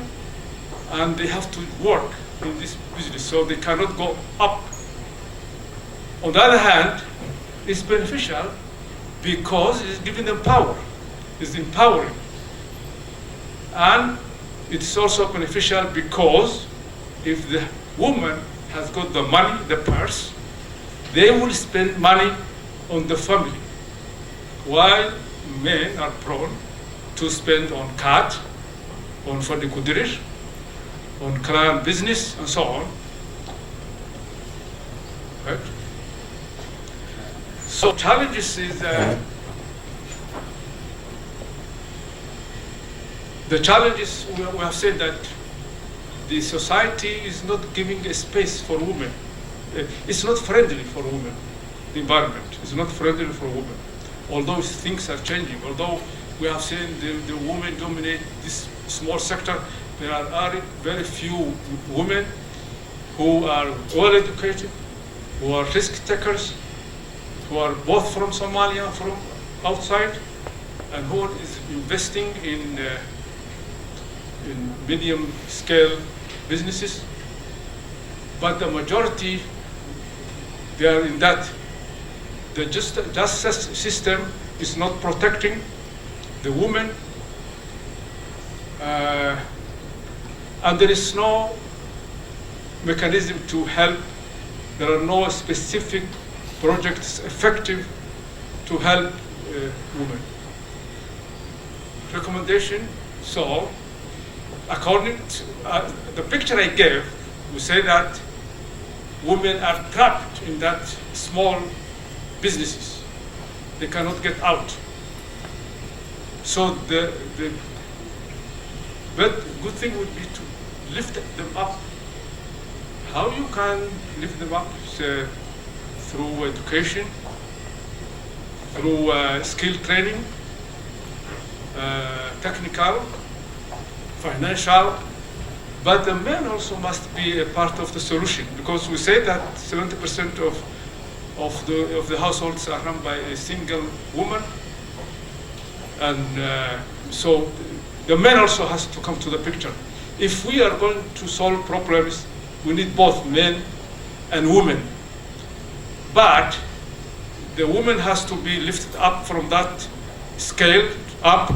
and they have to work in this business, so they cannot go up. On the other hand, it's beneficial because it's giving them power. It's empowering. And it's also beneficial because if the woman has got the money, the purse, they will spend money on the family, while men are prone to spend on CAD, on Fadi Kudirir, on crime business, and so on. Right? So challenges is the challenges we have said that the society is not giving a space for women. It's not friendly for women. The environment is not friendly for women. Although things are changing, although we have seen the women dominate this small sector, there are very few women who are well educated, who are risk takers, who are both from Somalia, from outside, and who is investing in medium scale businesses. But the majority, they are in that. The justice system is not protecting the women, and there is no mechanism to help. There are no specific projects effective to help women. Recommendation, so according to the picture I gave, we say that women are trapped in that small businesses. They cannot get out. So the good thing would be to lift them up. How you can lift them up? Through education, through skill training, technical, financial, but the men also must be a part of the solution, because we say that 70% of the households are run by a single woman, and so the men also has to come to the picture. If we are going to solve problems, we need both men and women. But the woman has to be lifted up from that scale up,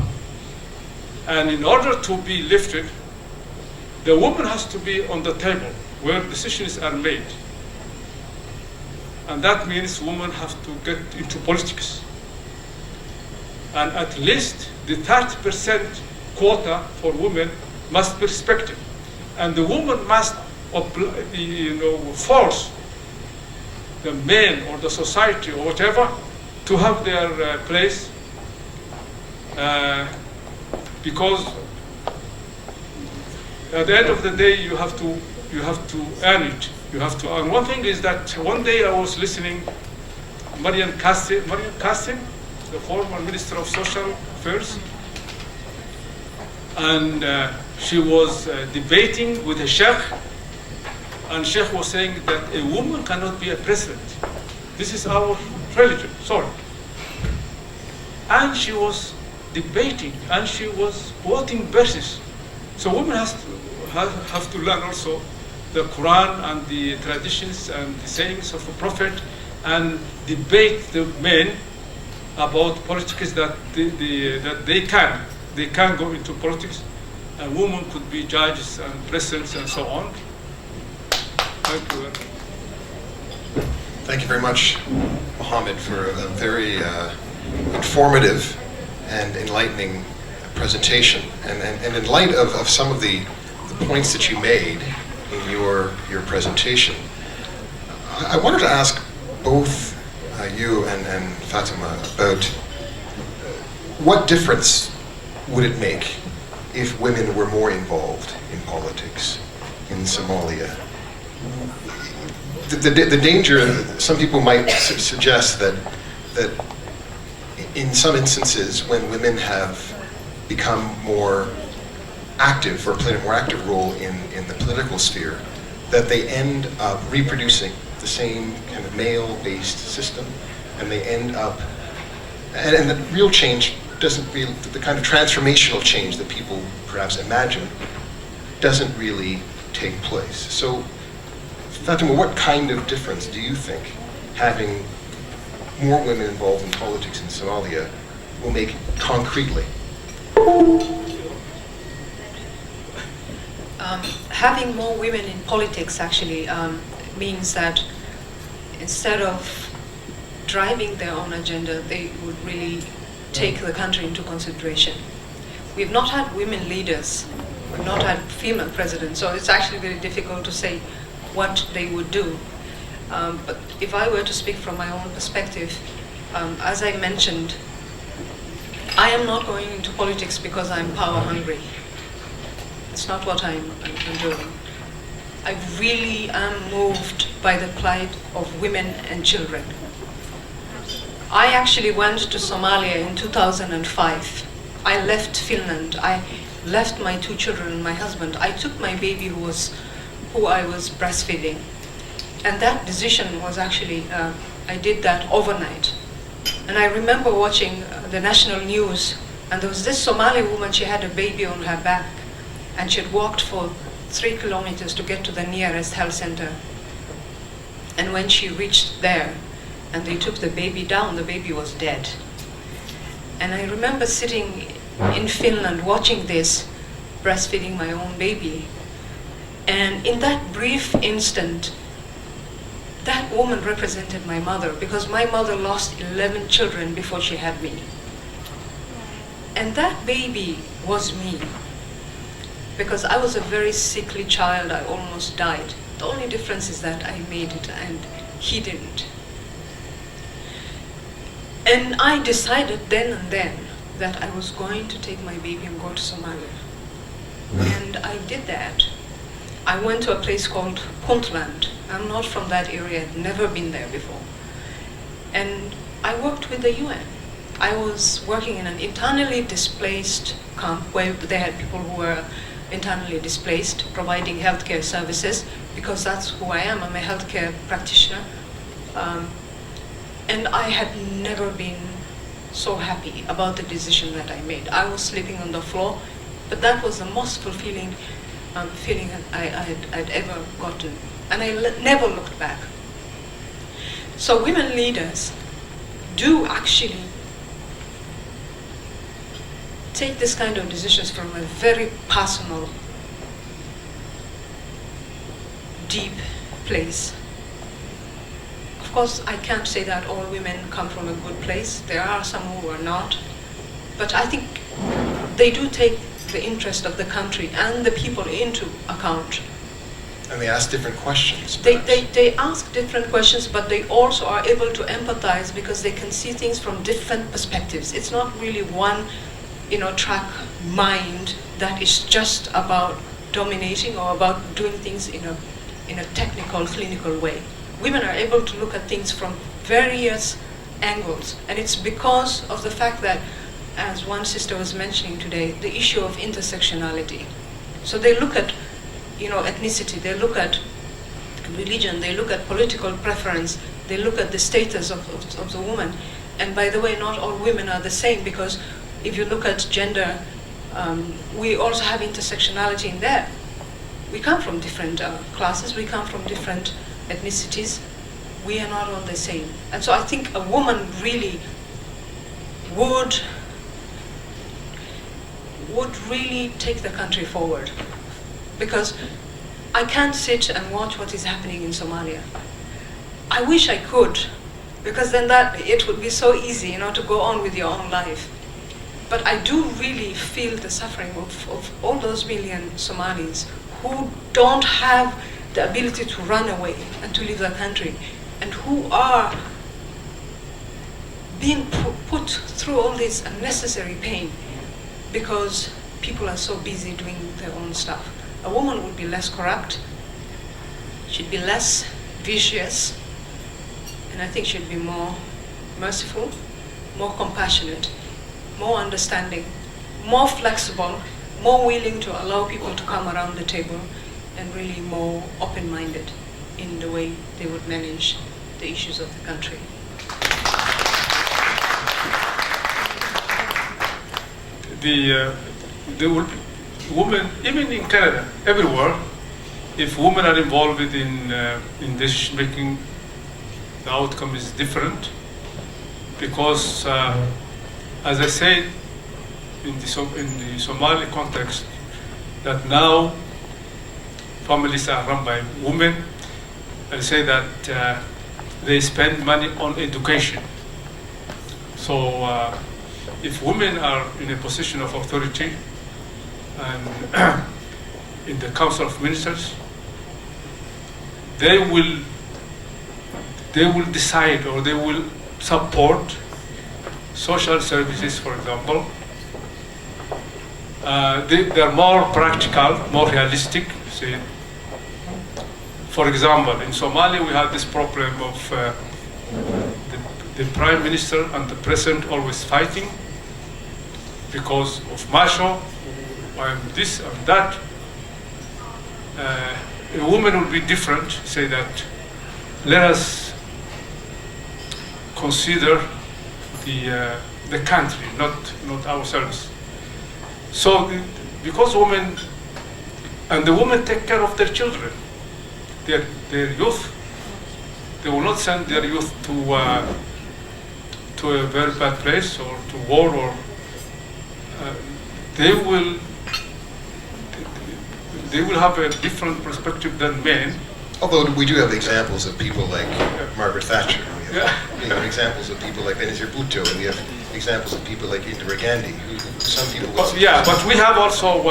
and in order to be lifted, the woman has to be on the table where decisions are made. And that means women have to get into politics. And at least the 30% quota for women must be respected. And the woman must force the men or the society or whatever to have their place, because at the end of the day you have to earn it. You have to earn. One thing is that one day I was listening Mariam Qasim, the former Minister of Social Affairs, and she was debating with a sheikh, and sheikh was saying that a woman cannot be a president. This is our religion, sorry. And she was debating, and she was quoting verses. So women have to learn also the Quran and the traditions and the sayings of the Prophet, and debate the men about politics, that they can go into politics, and women could be judges and presidents and so on. Thank you. Thank you very much, Mohammed, for a very informative and enlightening presentation. And in light of some of the points that you made in your presentation, I wanted to ask both you and Fatima about what difference would it make if women were more involved in politics in Somalia? The danger, some people might suggest that in some instances when women have become more active or played a more active role in the political sphere, that they end up reproducing the same kind of male-based system, and they end up, and the real change doesn't really, the kind of transformational change that people perhaps imagine doesn't really take place. So, Fatima, what kind of difference do you think having more women involved in politics in Somalia will make concretely? Having more women in politics actually means that instead of driving their own agenda, they would really take the country into consideration. We've not had women leaders. We've not had female presidents. So it's actually very difficult to say what they would do. But if I were to speak from my own perspective, as I mentioned, I am not going into politics because I'm power hungry. It's not what I'm doing. I really am moved by the plight of women and children. I actually went to Somalia in 2005. I left Finland. I left my 2 children and my husband. I took my baby who I was breastfeeding. And that decision was actually, I did that overnight. And I remember watching the national news, and there was this Somali woman, she had a baby on her back, and she had walked for 3 kilometers to get to the nearest health center. And when she reached there, and they took the baby down, the baby was dead. And I remember sitting in Finland watching this, breastfeeding my own baby. And in that brief instant, that woman represented my mother, because my mother lost 11 children before she had me. And that baby was me, because I was a very sickly child. I almost died. The only difference is that I made it and he didn't. And I decided then and then that I was going to take my baby and go to Somalia. And I did that. I went to a place called Puntland. I'm not from that area, I'd never been there before. And I worked with the UN. I was working in an internally displaced camp where they had people who were internally displaced, providing healthcare services, because that's who I am. I'm a healthcare practitioner. And I had never been so happy about the decision that I made. I was sleeping on the floor, but that was the most fulfilling feeling I'd ever gotten. And I never looked back. So women leaders do actually take this kind of decisions from a very personal, deep place. Of course, I can't say that all women come from a good place. There are some who are not. But I think they do take the interest of the country and the people into account. And they ask different questions. They ask different questions, but they also are able to empathize because they can see things from different perspectives. It's not really one, track mind that is just about dominating or about doing things in a technical, clinical way. Women are able to look at things from various angles, and it's because of the fact that, as one sister was mentioning today, the issue of intersectionality. So they look at, ethnicity, they look at religion, they look at political preference, they look at the status of the woman. And by the way, not all women are the same, because if you look at gender, we also have intersectionality in there. We come from different classes, we come from different ethnicities, we are not all the same. And so I think a woman really would really take the country forward. Because I can't sit and watch what is happening in Somalia. I wish I could, because then it would be so easy, to go on with your own life. But I do really feel the suffering of all those million Somalis who don't have the ability to run away and to leave the country, and who are being put through all this unnecessary pain because people are so busy doing their own stuff. A woman would be less corrupt, she'd be less vicious, and I think she'd be more merciful, more compassionate, more understanding, more flexible, more willing to allow people to come around the table, and really more open-minded in the way they would manage the issues of the country. The women, even in Canada, everywhere, if women are involved in decision making, the outcome is different, because, as I said, in the Somali context, that now families are run by women. I say that they spend money on education. So if women are in a position of authority, and in the Council of Ministers, they will decide, or they will support social services, for example. They are more practical, more realistic. See, for example, in Somalia we have this problem of the Prime Minister and the President always fighting because of macho, I'm this and that. A woman will be different, say that let us consider the country, not ourselves. So because women, and the women take care of their children, their youth, they will not send their youth to a very bad place or to war, or they will have a different perspective than men. Although we do have examples of people like Margaret Thatcher, we have examples of people like Benazir Bhutto, and we have examples of people like Indira Gandhi, who some people will... But we have also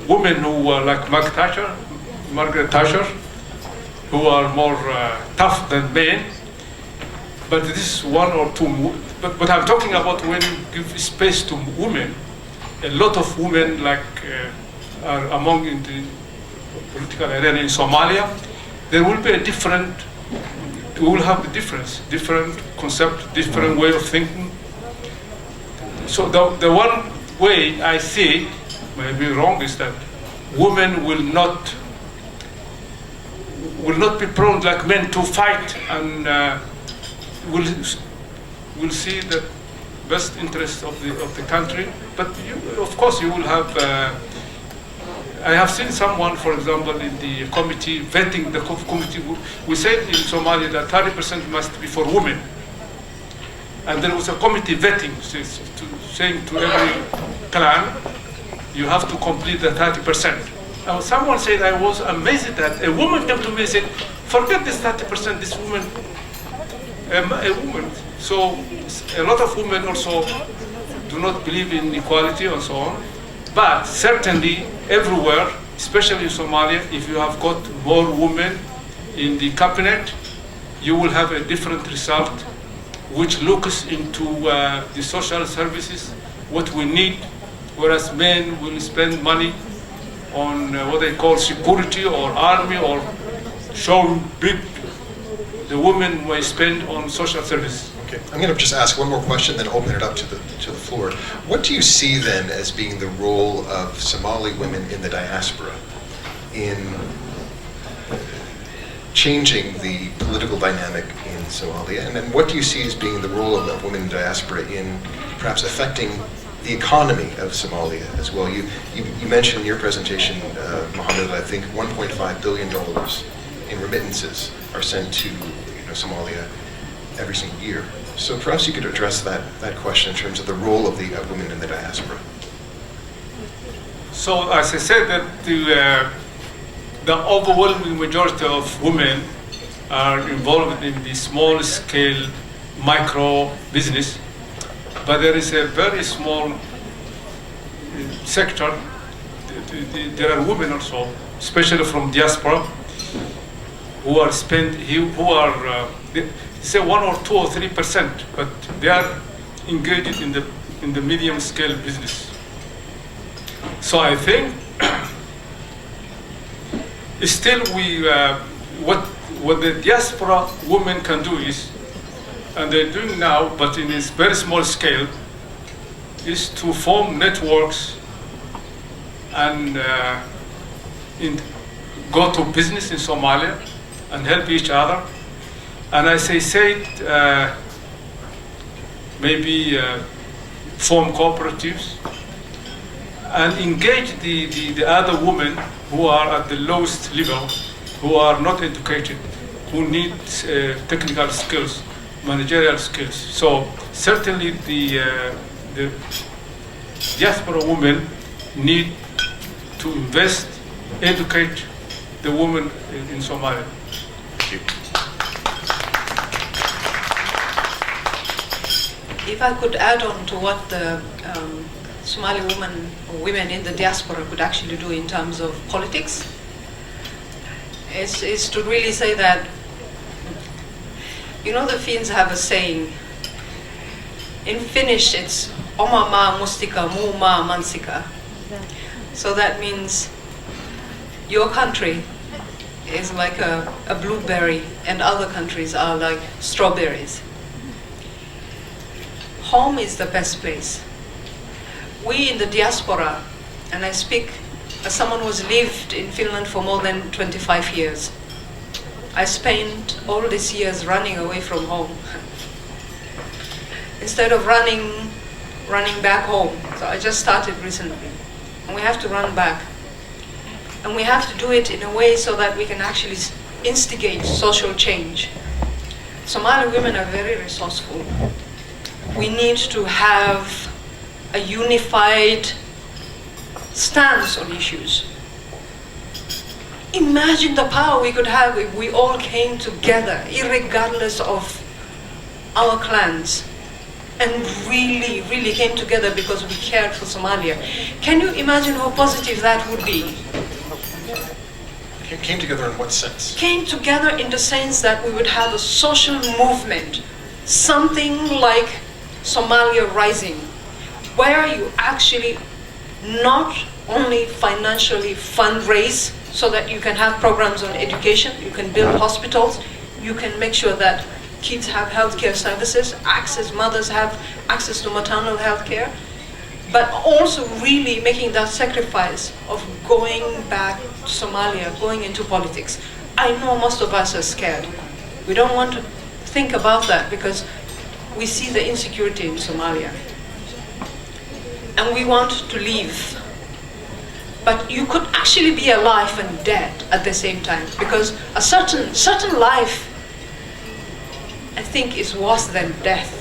women who are like Margaret Thatcher, who are more tough than men. But this is one or two. But I'm talking about when you give space to women. A lot of women are among in the political arena in Somalia. There will be a different. We will have the different concept, different way of thinking. So the one way I see, maybe wrong, is that women will not be prone like men to fight, and will see the best interest of the country. But of course you will have. I have seen someone, for example, in the committee vetting the committee. We said in Somalia that 30% must be for women, and there was a committee vetting saying to every clan, you have to complete the 30%. Now someone said, I was amazed that a woman came to me and said, forget this 30%, this woman, a woman. So a lot of women also do not believe in equality and so on. But certainly everywhere, especially in Somalia, if you have got more women in the cabinet, you will have a different result, which looks into the social services, what we need, whereas men will spend money on what they call security or army or show big. The women will spend on social services. Okay, I'm going to just ask one more question, then open it up to the floor. What do you see then as being the role of Somali women in the diaspora in changing the political dynamic in Somalia? And then what do you see as being the role of women in diaspora in perhaps affecting the economy of Somalia as well? You mentioned in your presentation, Mohammed, I think $1.5 billion in remittances are sent to Somalia every single year. So perhaps you could address that question in terms of the role of the women in the diaspora. So as I said, that the overwhelming majority of women are involved in the small scale micro business, but there is a very small sector. There are women also, especially from diaspora, who are say 1 or 2 or 3%, but they are engaged in the medium scale business. So I think still what the diaspora women can do is, and they're doing now, but in a very small scale, is to form networks and go to business in Somalia and help each other. And as I said, maybe form cooperatives and engage the other women who are at the lowest level, who are not educated, who need technical skills, managerial skills. So certainly the diaspora women need to invest, educate the women in Somalia. Thank you. If I could add on to what the Somali women or women in the diaspora could actually do in terms of politics is to really say that, you know, the Finns have a saying. In Finnish, it's oma maa mustika, muu maa mansika. So that means your country is like a blueberry and other countries are like strawberries. Home is the best place. We in the diaspora, and I speak as someone who's lived in Finland for more than 25 years, I spent all these years running away from home. Instead of running back home. So I just started recently. And we have to run back. And we have to do it in a way so that we can actually instigate social change. Somali women are very resourceful. We need to have a unified stance on issues. Imagine the power we could have if we all came together, irregardless of our clans, and really, really came together because we cared for Somalia. Can you imagine how positive that would be? Came together in what sense? Came together in the sense that we would have a social movement, something like Somalia Rising, where you actually not only financially fundraise so that you can have programs on education, you can build hospitals, you can make sure that kids have healthcare services, mothers have access to maternal health care, but also really making that sacrifice of going back to Somalia, going into politics. I know most of us are scared. We don't want to think about that because we see the insecurity in Somalia. And we want to leave. But you could actually be alive and dead at the same time, because a certain life, I think, is worse than death.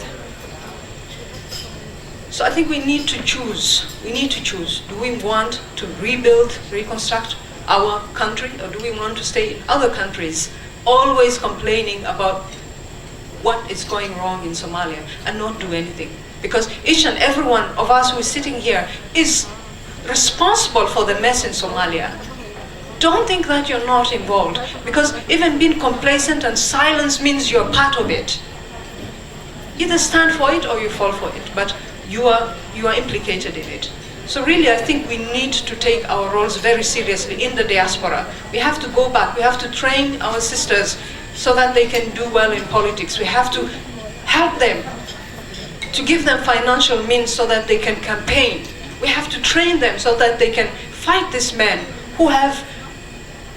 So I think we need to choose. We need to choose. Do we want to rebuild, reconstruct our country, or do we want to stay in other countries, always complaining about what is going wrong in Somalia and not do anything? Because each and every one of us who is sitting here is responsible for the mess in Somalia. Don't think that you're not involved, because even being complacent and silence means you're part of it. Either stand for it or you fall for it, but you are implicated in it. So really, I think we need to take our roles very seriously in the diaspora. We have to go back. We have to train our sisters so that they can do well in politics. We have to help them, to give them financial means so that they can campaign. We have to train them so that they can fight these men who have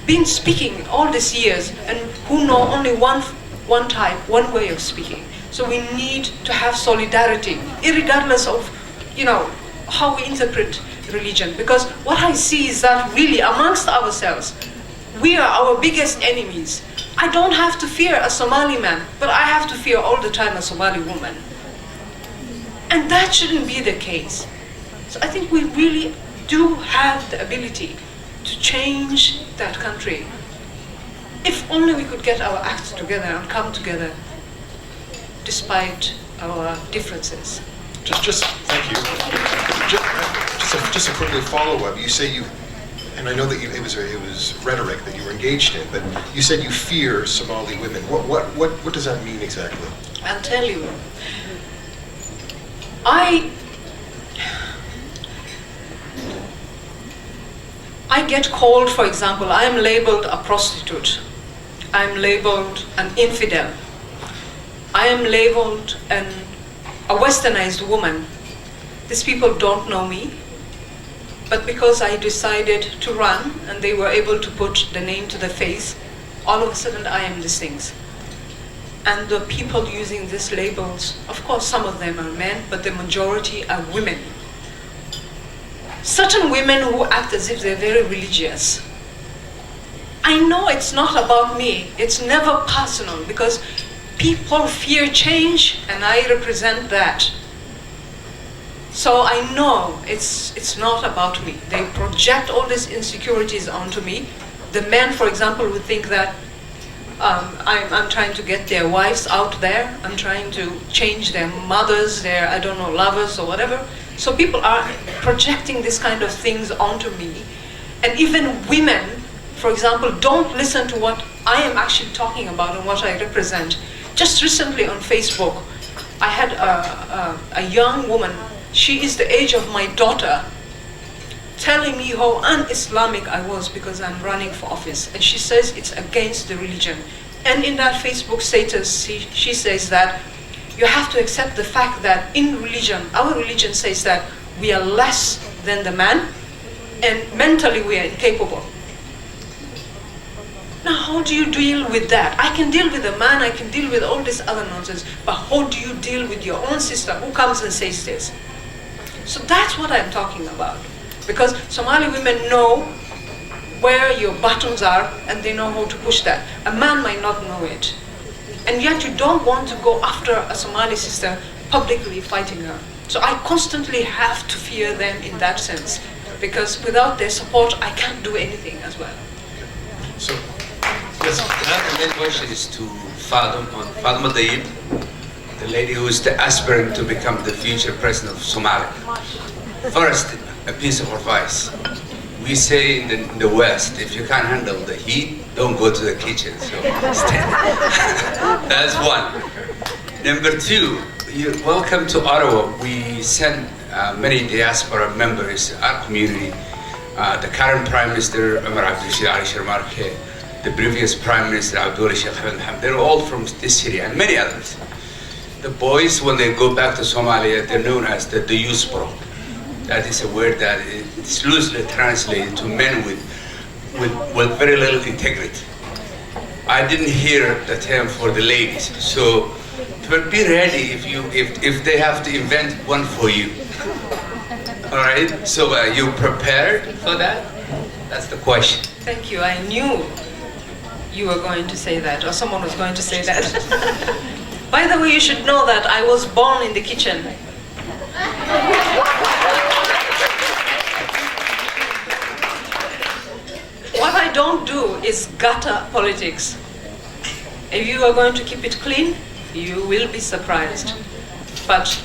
been speaking all these years and who know only one type, one way of speaking. So we need to have solidarity, irregardless of, how we interpret religion. Because what I see is that really amongst ourselves, we are our biggest enemies. I don't have to fear a Somali man, but I have to fear all the time a Somali woman. And that shouldn't be the case. So I think we really do have the ability to change that country. If only we could get our acts together and come together despite our differences. Thank you. Just a quickly follow-up. You say and I know that it was rhetoric that you were engaged in, but you said you fear Somali women. What does that mean exactly? I'll tell you. I get called, for example, I am labeled a prostitute. I am labeled an infidel. I am labeled a westernized woman. These people don't know me, but because I decided to run and they were able to put the name to the face, all of a sudden I am these things. And the people using these labels, of course some of them are men, but the majority are women. Certain women who act as if they're very religious. I know it's not about me, it's never personal, because people fear change and I represent that. So I know it's not about me. They project all these insecurities onto me. The men, for example, would think that I'm trying to get their wives out there. I'm trying to change their mothers, their, lovers or whatever. So people are projecting this kind of things onto me. And even women, for example, don't listen to what I am actually talking about and what I represent. Just recently on Facebook, I had a young woman, she is the age of my daughter, telling me how un-Islamic I was because I'm running for office. And she says it's against the religion. And in that Facebook status, she says that you have to accept the fact that in religion, our religion says that we are less than the man, and mentally we are incapable. Now, how do you deal with that? I can deal with a man, I can deal with all this other nonsense, but how do you deal with your own sister who comes and says this? So that's what I'm talking about. Because Somali women know where your buttons are and they know how to push that. A man might not know it. And yet you don't want to go after a Somali sister publicly fighting her. So I constantly have to fear them in that sense. Because without their support, I can't do anything as well. So, yes. My question is to Fatima Dayib, the lady who is the aspirant to become the future president of Somalia. First, a piece of advice. We say in the West, if you can't handle the heat, don't go to the kitchen. So that's one. Number two, welcome to Ottawa. We sent many diaspora members, our community. The current Prime Minister, Omar Abdirashid Ali Sharmarke, the previous Prime Minister, Abdullah Sheikh Hamad, they're all from this city and many others. The boys, when they go back to Somalia, they're known as the diaspora. That is a word that is loosely translated to men with very little integrity. I didn't hear the term for the ladies, so but be ready if they have to invent one for you. All right, so you prepared for that? That's the question. Thank you. I knew you were going to say that, or someone was going to say that. By the way, you should know that I was born in the kitchen. What I don't do is gutter politics. If you are going to keep it clean, you will be surprised. But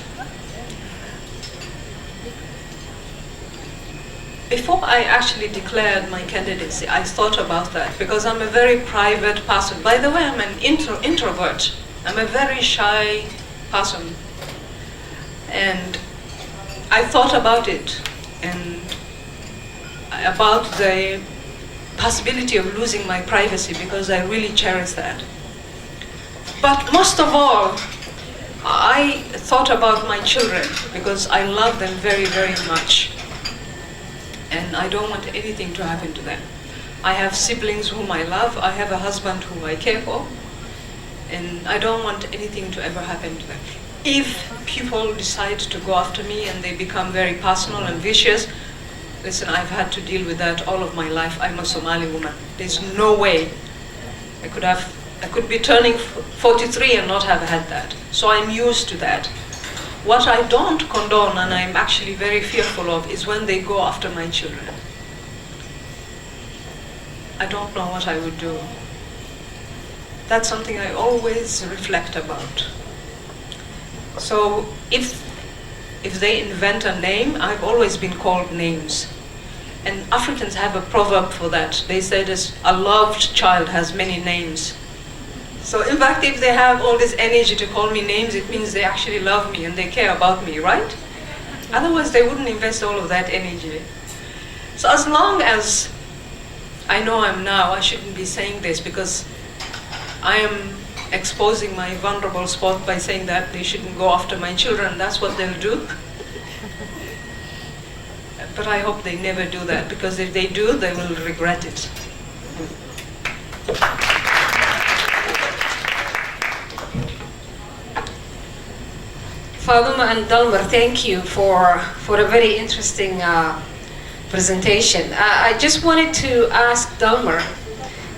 before I actually declared my candidacy, I thought about that because I'm a very private person. By the way, I'm an introvert. I'm a very shy person. And I thought about it and about the possibility of losing my privacy because I really cherish that. But most of all, I thought about my children because I love them very, very much. And I don't want anything to happen to them. I have siblings whom I love. I have a husband who I care for. And I don't want anything to ever happen to them. If people decide to go after me and they become very personal and vicious, listen, I've had to deal with that all of my life. I'm a Somali woman. There's no way I could be turning 43 and not have had that. So I'm used to that. What I don't condone, and I'm actually very fearful of, is when they go after my children. I don't know what I would do. That's something I always reflect about. So if they invent a name, I've always been called names. And Africans have a proverb for that. They say this, a loved child has many names. So in fact, if they have all this energy to call me names, it means they actually love me and they care about me, right? Otherwise, they wouldn't invest all of that energy. So as long as I know I'm now, I shouldn't be saying this because I am exposing my vulnerable spot by saying that they shouldn't go after my children. That's what they'll do. But I hope they never do that because if they do, they will regret it. Fatima and Dalmar, thank you for a very interesting presentation. I just wanted to ask Dalmar,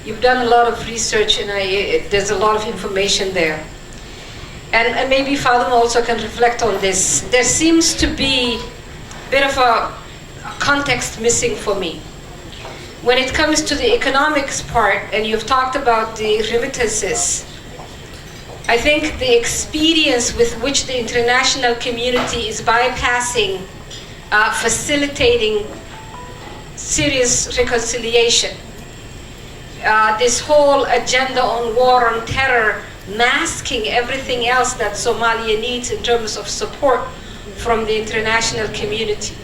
you've done a lot of research and there's a lot of information there. And maybe Fatima also can reflect on this. There seems to be a bit of a context missing for me. When it comes to the economics part, and you've talked about the remittances, I think the experience with which the international community is bypassing facilitating serious reconciliation. This whole agenda on war on terror masking everything else that Somalia needs in terms of support from the international community.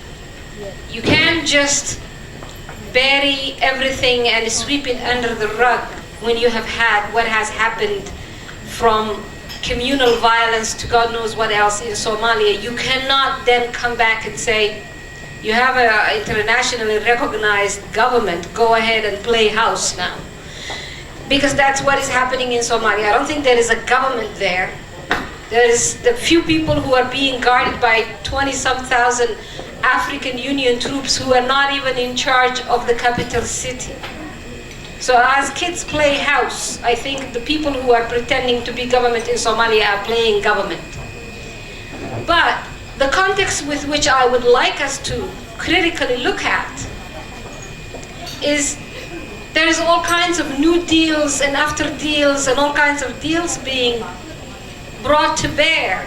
You can't just bury everything and sweep it under the rug when you have had what has happened from communal violence to God knows what else in Somalia. You cannot then come back and say, you have an internationally recognized government, go ahead and play house now. Because that's what is happening in Somalia. I don't think there is a government there. There is the few people who are being guarded by 20-some thousand African Union troops who are not even in charge of the capital city. So as kids play house, I think the people who are pretending to be government in Somalia are playing government. But the context with which I would like us to critically look at is there is all kinds of new deals and after deals and all kinds of deals being brought to bear,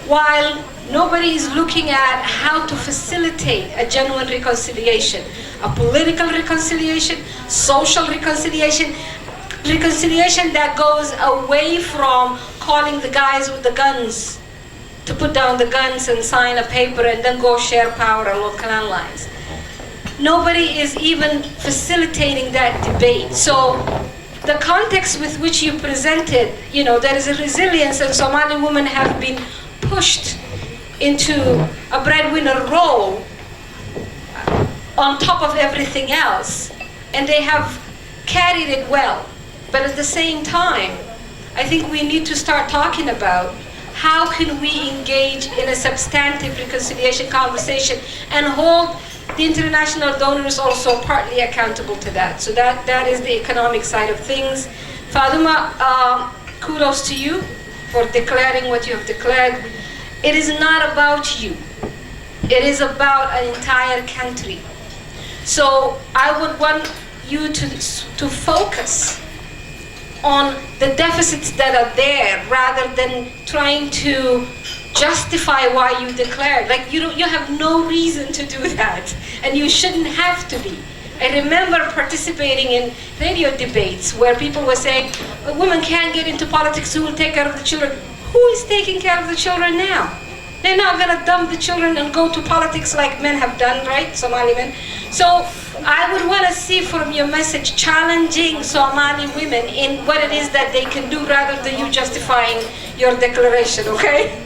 while nobody is looking at how to facilitate a genuine reconciliation, a political reconciliation, social reconciliation, reconciliation that goes away from calling the guys with the guns to put down the guns and sign a paper and then go share power along clan lines. Nobody is even facilitating that debate. So the context with which you presented, you know, there is a resilience, and Somali women have been pushed into a breadwinner role on top of everything else, and they have carried it well. But at the same time, I think we need to start talking about how can we engage in a substantive reconciliation conversation and hold the international donors also partly accountable to that. So that is the economic side of things. Faduma, kudos to you for declaring what you have declared. It is not about you. It is about an entire country. So I would want you to focus on the deficits that are there rather than trying to justify why you declared. Like you have no reason to do that, and you shouldn't have to be. I remember participating in radio debates where people were saying, women can't get into politics, who will take care of the children? Who is taking care of the children now? They're not gonna dump the children and go to politics like men have done, right, Somali men? So I would wanna see from your message challenging Somali women in what it is that they can do rather than you justifying your declaration, okay?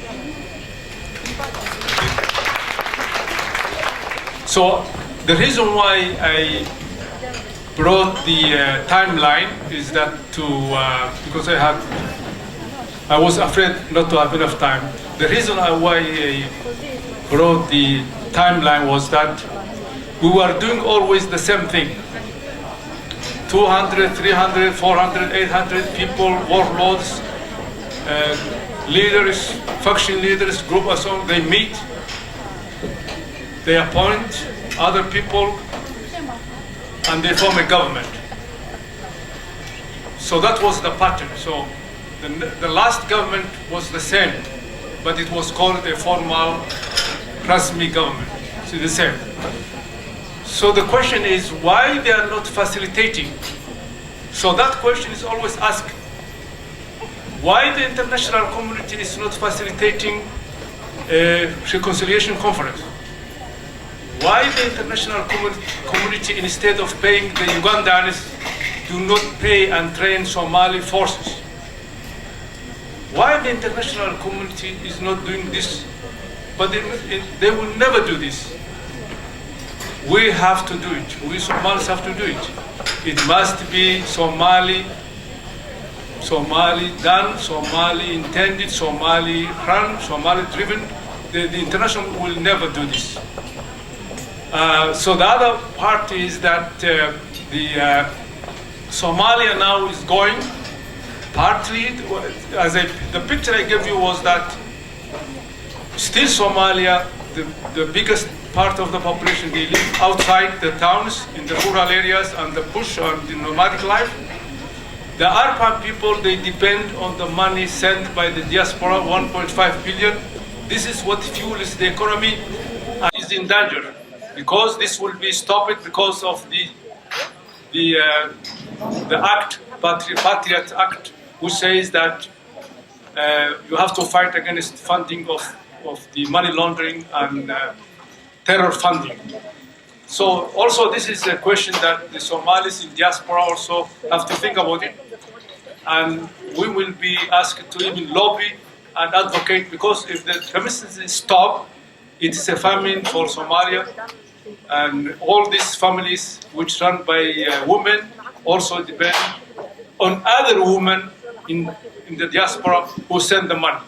So the reason why I brought the timeline is that because I was afraid not to have enough time. The reason why I brought the timeline was that we were doing always the same thing. 200, 300, 400, 800 people, warlords, leaders, faction leaders, group or so, they meet, they appoint other people, and they form a government. So that was the pattern. So the last government was the same, but it was called a formal Rasmi government. So the same. So the question is why they are not facilitating. So that question is always asked. Why the international community is not facilitating a reconciliation conference? Why the international community, instead of paying the Ugandans, do not pay and train Somali forces? Why the international community is not doing this? But they will never do this. We have to do it. We Somalis have to do it. It must be Somali done, Somali intended, Somali run, Somali driven. The international will never do this. So the other part is that Somalia now is going partly, the picture I gave you was that still Somalia, the biggest part of the population, they live outside the towns, in the rural areas and the bush and the nomadic life. The Arpan people, they depend on the money sent by the diaspora, 1.5 billion. This is what fuels the economy. is in danger because this will be stopped because of the act, Patriot Act, which says that you have to fight against funding of the money laundering and terror funding. So also this is a question that the Somalis in diaspora also have to think about it. And we will be asked to even lobby and advocate, because if the remittances stop, it is a famine for Somalia. And all these families which run by women also depend on other women in the diaspora who send the money.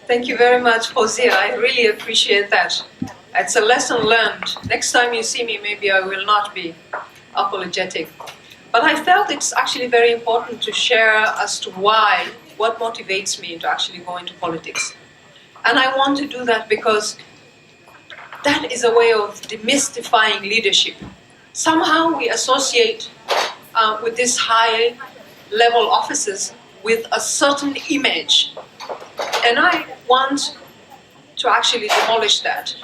Thank you very much, Fawzia. I really appreciate that. It's a lesson learned. Next time you see me, maybe I will not be apologetic. But I felt it's actually very important to share as to why, what motivates me to actually go into politics. And I want to do that because that is a way of demystifying leadership. Somehow we associate with these high-level offices with a certain image. And I want to actually demolish that.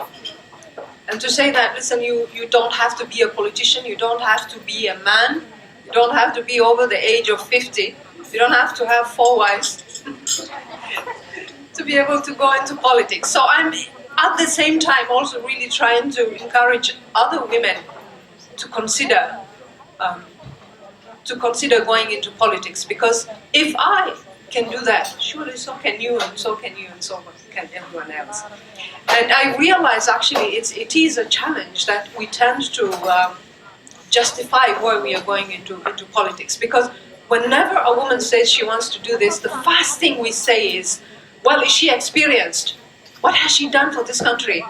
And to say that, listen, you don't have to be a politician, you don't have to be a man, you don't have to be over the age of 50, you don't have to have 4 wives to be able to go into politics. So I'm at the same time also really trying to encourage other women to consider going into politics, because if I can do that, surely so can you, and so can you, and so can everyone else. And I realize actually it is a challenge that we tend to justify why we are going into politics, because whenever a woman says she wants to do this, the first thing we say is, well, is she experienced? What has she done for this country?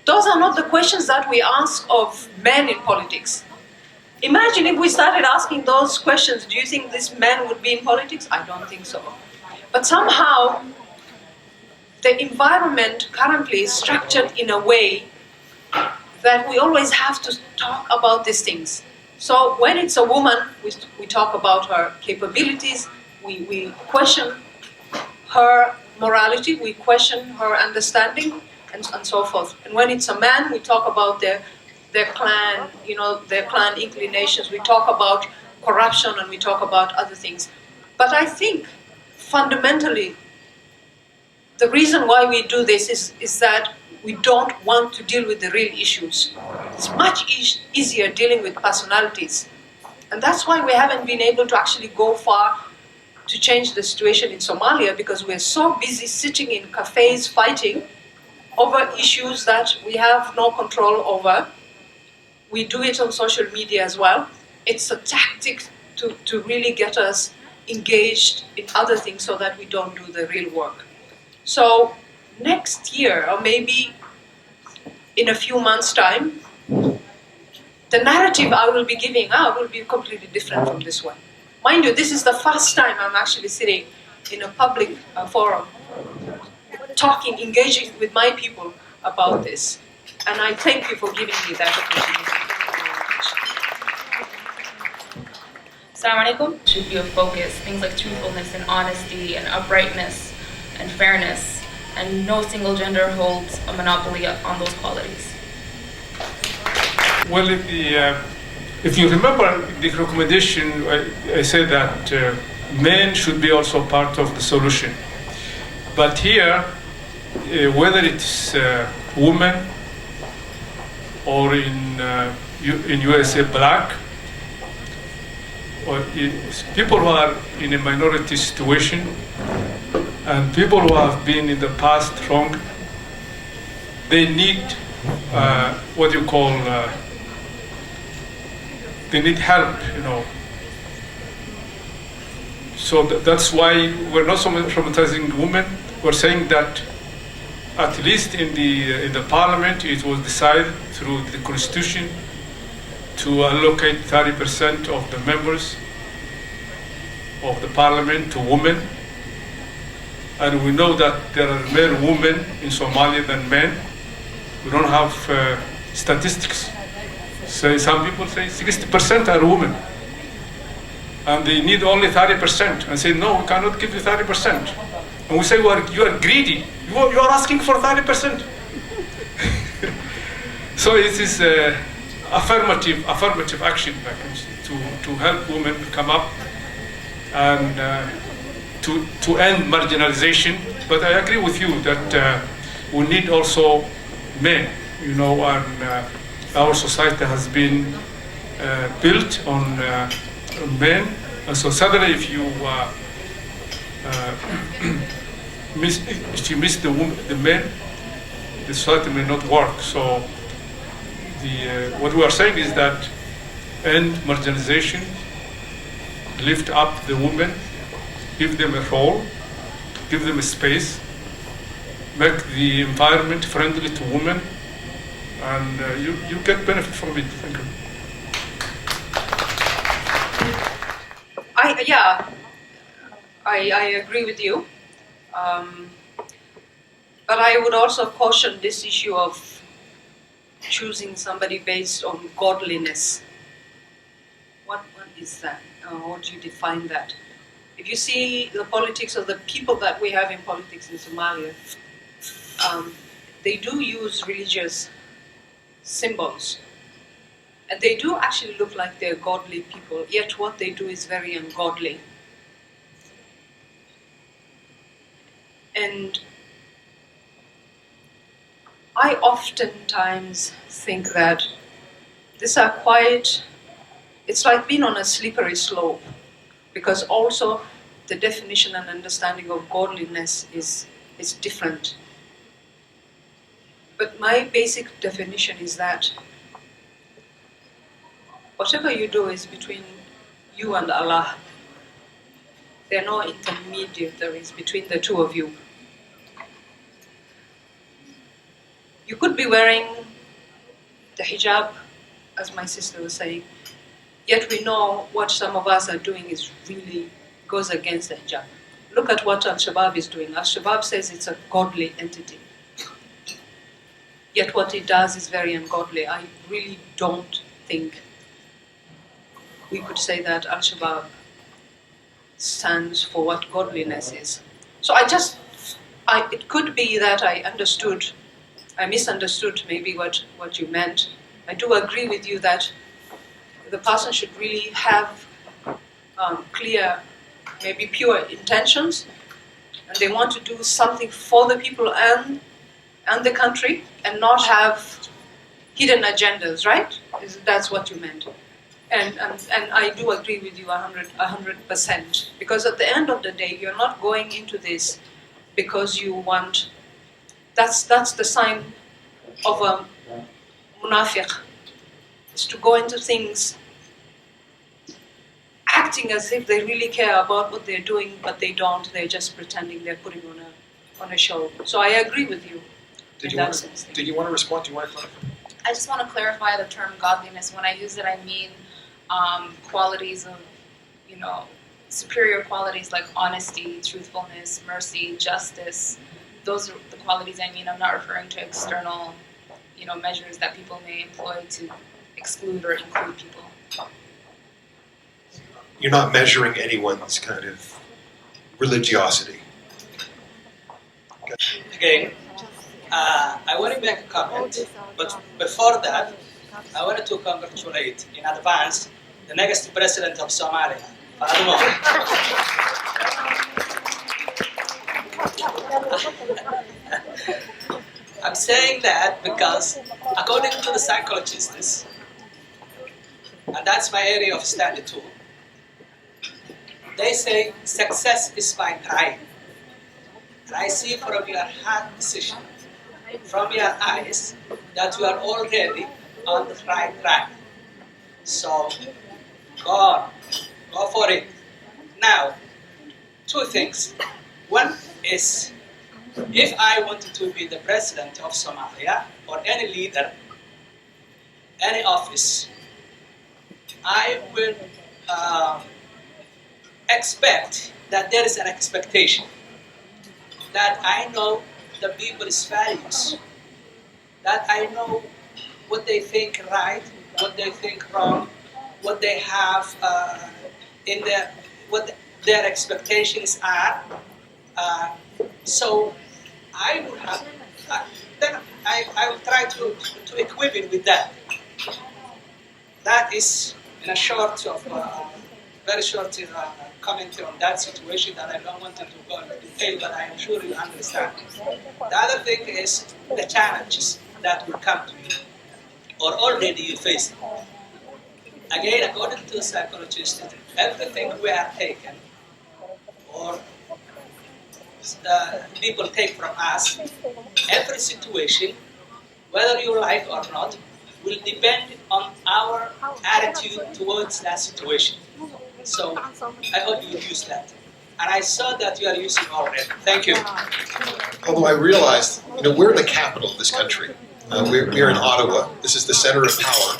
Those are not the questions that we ask of men in politics. Imagine if we started asking those questions, do you think these men would be in politics? I don't think so. But somehow, the environment currently is structured in a way that we always have to talk about these things. So when it's a woman, we talk about her capabilities, we question her morality, we question her understanding, and so forth. And when it's a man, we talk about their clan, their clan inclinations, we talk about corruption, and we talk about other things. But I think fundamentally, the reason why we do this is that we don't want to deal with the real issues. It's much easier dealing with personalities. And that's why we haven't been able to actually go far to change the situation in Somalia, because we're so busy sitting in cafes fighting over issues that we have no control over. We do it on social media as well. It's a tactic to really get us engaged in other things so that we don't do the real work. So next year, or maybe in a few months' time, the narrative I will be giving out will be completely different from this one. Mind you, this is the first time I'm actually sitting in a public forum, talking, engaging with my people about this. And I thank you for giving me that opportunity. Assalamu alaikum should be a focus. Things like truthfulness and honesty and uprightness and fairness, and no single gender holds a monopoly on those qualities. Well, if you remember the recommendation, I said that men should be also part of the solution. But here, whether it's women or in USA black, or people who are in a minority situation, and people who have been in the past wrong, they need what you call, they need help, So that's why we're not traumatizing women. We're saying that at least in the parliament, it was decided through the constitution to allocate 30% of the members of the parliament to women. And we know that there are more women in Somalia than men. We don't have statistics. So some people say 60% are women. and they need only 30%, and say, no, we cannot give you 30%. And we say, well, you are greedy. You are asking for 30%. So it is affirmative action to help women come up and to end marginalization. But I agree with you that we need also men, and our society has been built on men, and so suddenly if you miss the men, the society may not work. So what we are saying is that end marginalization, lift up the women, give them a role, give them a space, make the environment friendly to women, and you get benefit from it. Thank you. I agree with you. But I would also caution this issue of choosing somebody based on godliness. What is that? How do you define that? If you see the politics of the people that we have in politics in Somalia, they do use religious symbols. And they do actually look like they're godly people, yet what they do is very ungodly. And I oftentimes think that these are it's like being on a slippery slope, because also the definition and understanding of godliness is different. But my basic definition is that whatever you do is between you and Allah. There are no intermediaries between the two of you. You could be wearing the hijab, as my sister was saying, yet we know what some of us are doing is really goes against the hijab. Look at what Al-Shabaab is doing. Al-Shabaab says it's a godly entity. Yet what it does is very ungodly. I really don't think we could say that Al-Shabaab stands for what godliness is. So it could be that I misunderstood maybe what you meant. I do agree with you that the person should really have clear, maybe pure intentions, and they want to do something for the people and the country, and not have hidden agendas, right? That's what you meant. And I do agree with you 100%, because at the end of the day, you're not going into this because you want. That's the sign of a munafiq, is to go into things acting as if they really care about what they're doing, but they don't. They're just pretending. They're putting on a show. So I agree with you. Did you want to respond? Do you want to clarify? I just want to clarify the term godliness. When I use it, I mean qualities of, superior qualities like honesty, truthfulness, mercy, justice. Those are the qualities I mean. I'm not referring to external, measures that people may employ to exclude or include people. You're not measuring anyone's kind of religiosity. Again, I want to make a comment, but before that, I wanted to congratulate in advance the next president of Somalia, Fadmo. I'm saying that because according to the psychologists, and that's my area of study too, they say success is by trying. And I see from your hand decision, from your eyes, that you are already on the right track. So, go for it. Now, two things. One is, if I wanted to be the president of Somalia, or any leader, any office, I will expect that there is an expectation that I know the people's values, that I know what they think right, what they think wrong, what they have in what their expectations are. So I would have, then I will try to equip it with that. That is in a short of very short comment on that situation that I don't want to go into detail, but I am sure you understand. The other thing is the challenges that will come to you, or already you face. Again, according to the psychologist, everything we are taken, or people take from us, every situation, whether you like or not, will depend on our attitude towards that situation. So I hope you use that. And I saw that you are using already. Thank you. Although I realized, we're in the capital of this country. We're in Ottawa. This is the center of power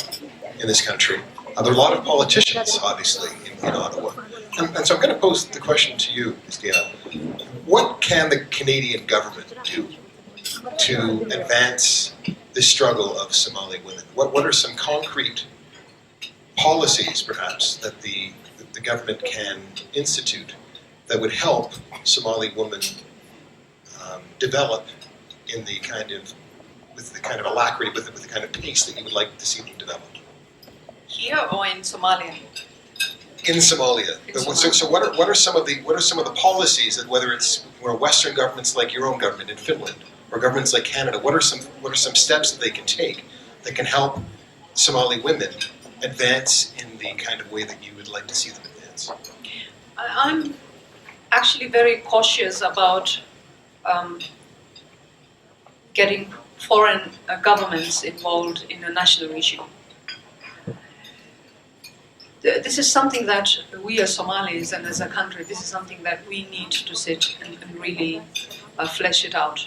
in this country. There are a lot of politicians, obviously, in Ottawa. And so I'm going to pose the question to you, Christina. What can the Canadian government do to advance the struggle of Somali women? What are some concrete policies, perhaps, that the government can institute that would help Somali women develop in the kind of, with the kind of alacrity, with the kind of pace that you would like to see them develop? Here or in Somalia? In Somalia. So what are some of the policies that, whether it's Western governments like your own government in Finland or governments like Canada, what are some steps that they can take that can help Somali women advance in the kind of way that you would like to see them advance? I'm actually very cautious about getting foreign governments involved in a national issue. This is something that we as Somalis and as a country, this is something that we need to sit and really flesh it out.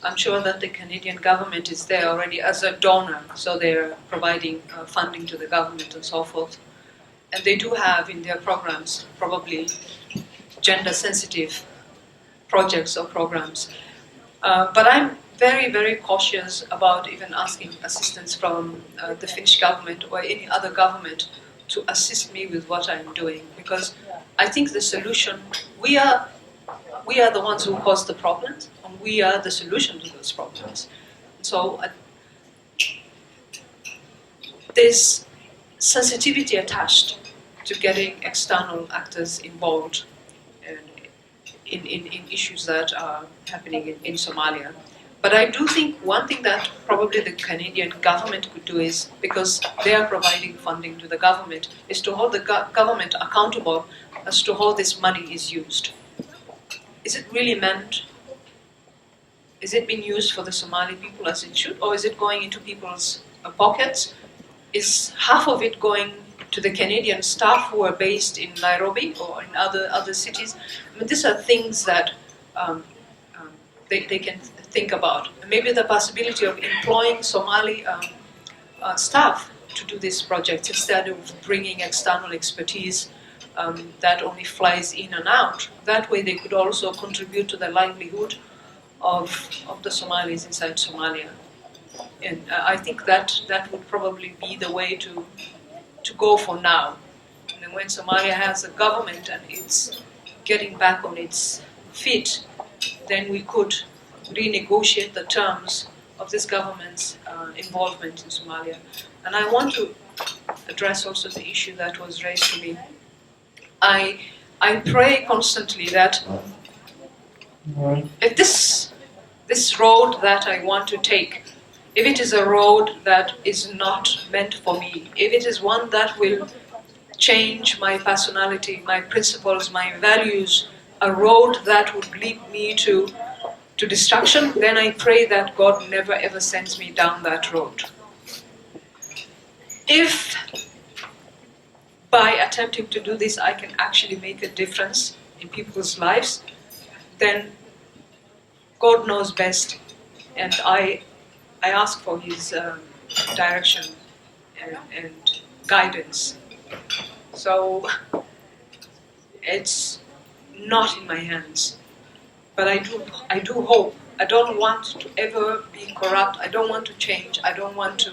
I'm sure that the Canadian government is there already as a donor, so they're providing funding to the government and so forth. And they do have in their programs probably gender-sensitive projects or programs. But I'm very, very cautious about even asking assistance from the Finnish government or any other government to assist me with what I'm doing, because I think the solution, we are the ones who cause the problems, and we are the solution to those problems. So there's sensitivity attached to getting external actors involved in issues that are happening in Somalia. But I do think one thing that probably the Canadian government could do is, because they are providing funding to the government, is to hold the government accountable as to how this money is used. Is it really meant? Is it being used for the Somali people as it should, or is it going into people's pockets? Is half of it going to the Canadian staff who are based in Nairobi or in other cities? I mean, these are things that they can think about. Maybe the possibility of employing Somali staff to do this project instead of bringing external expertise that only flies in and out. That way they could also contribute to the livelihood of the Somalis inside Somalia. And I think that would probably be the way to go for now. And when Somalia has a government and it's getting back on its feet, then we could renegotiate the terms of this government's involvement in Somalia. And I want to address also the issue that was raised to me. I pray constantly that if this road that I want to take, if it is a road that is not meant for me, if it is one that will change my personality, my principles, my values, a road that would lead me to destruction, then I pray that God never ever sends me down that road. If by attempting to do this I can actually make a difference in people's lives, then God knows best, and I ask for His direction and guidance. So it's not in my hands, but I do hope. I don't want to ever be corrupt. I don't want to change. I don't want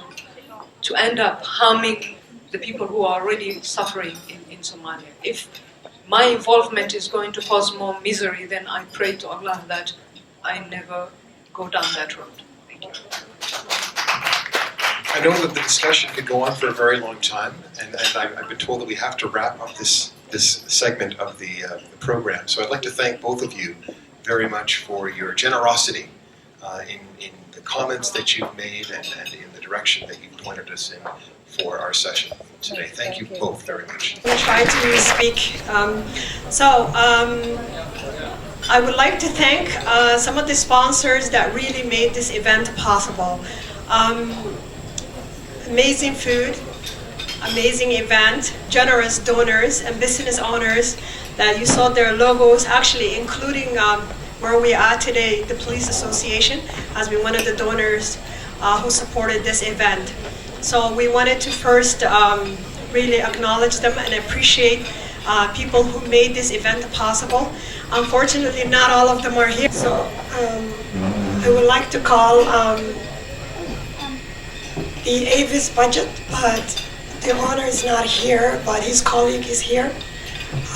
to end up harming the people who are already suffering in in Somalia. If my involvement is going to cause more misery, then I pray to Allah that I never go down that road. Thank you. I know that the discussion could go on for a very long time, and I've been told that we have to wrap up this segment of the program. So I'd like to thank both of you very much for your generosity in the comments that you've made and in the direction that you've pointed us in for our session today. Thank you both very much. I'm going to try to speak. I would like to thank some of the sponsors that really made this event possible. Amazing food, amazing event, generous donors and business owners that you saw their logos, actually including where we are today. The Police Association has been one of the donors who supported this event. So we wanted to first really acknowledge them and appreciate people who made this event possible. Unfortunately, not all of them are here. So I would like to call the Avis budget, but the owner is not here, but his colleague is here.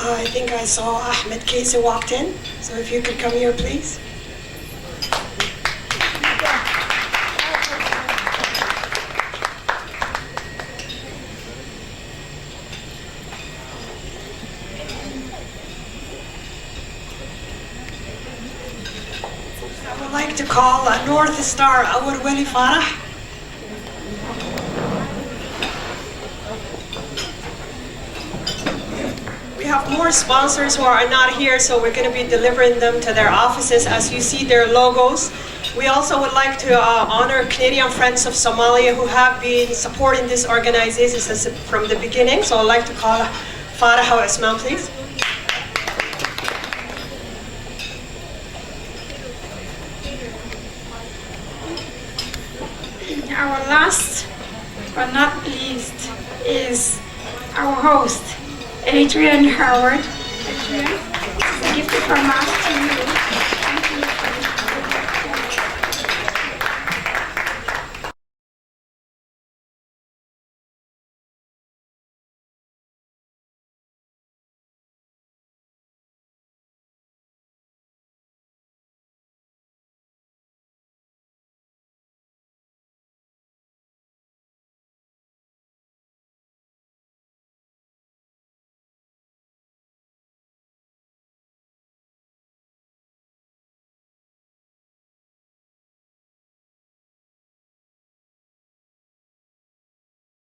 I think I saw Ahmed Casey walked in, so if you could come here, please. I would like to call North Star Awad Wali Farah. We have more sponsors who are not here, so we're going to be delivering them to their offices. As you see their logos. We also would like to honor Canadian Friends of Somalia who have been supporting this organization from the beginning. So I'd like to call Farah Ismail, please. Our last but not least is our host, Adrian Howard. Adrian, this is a gift from us to you.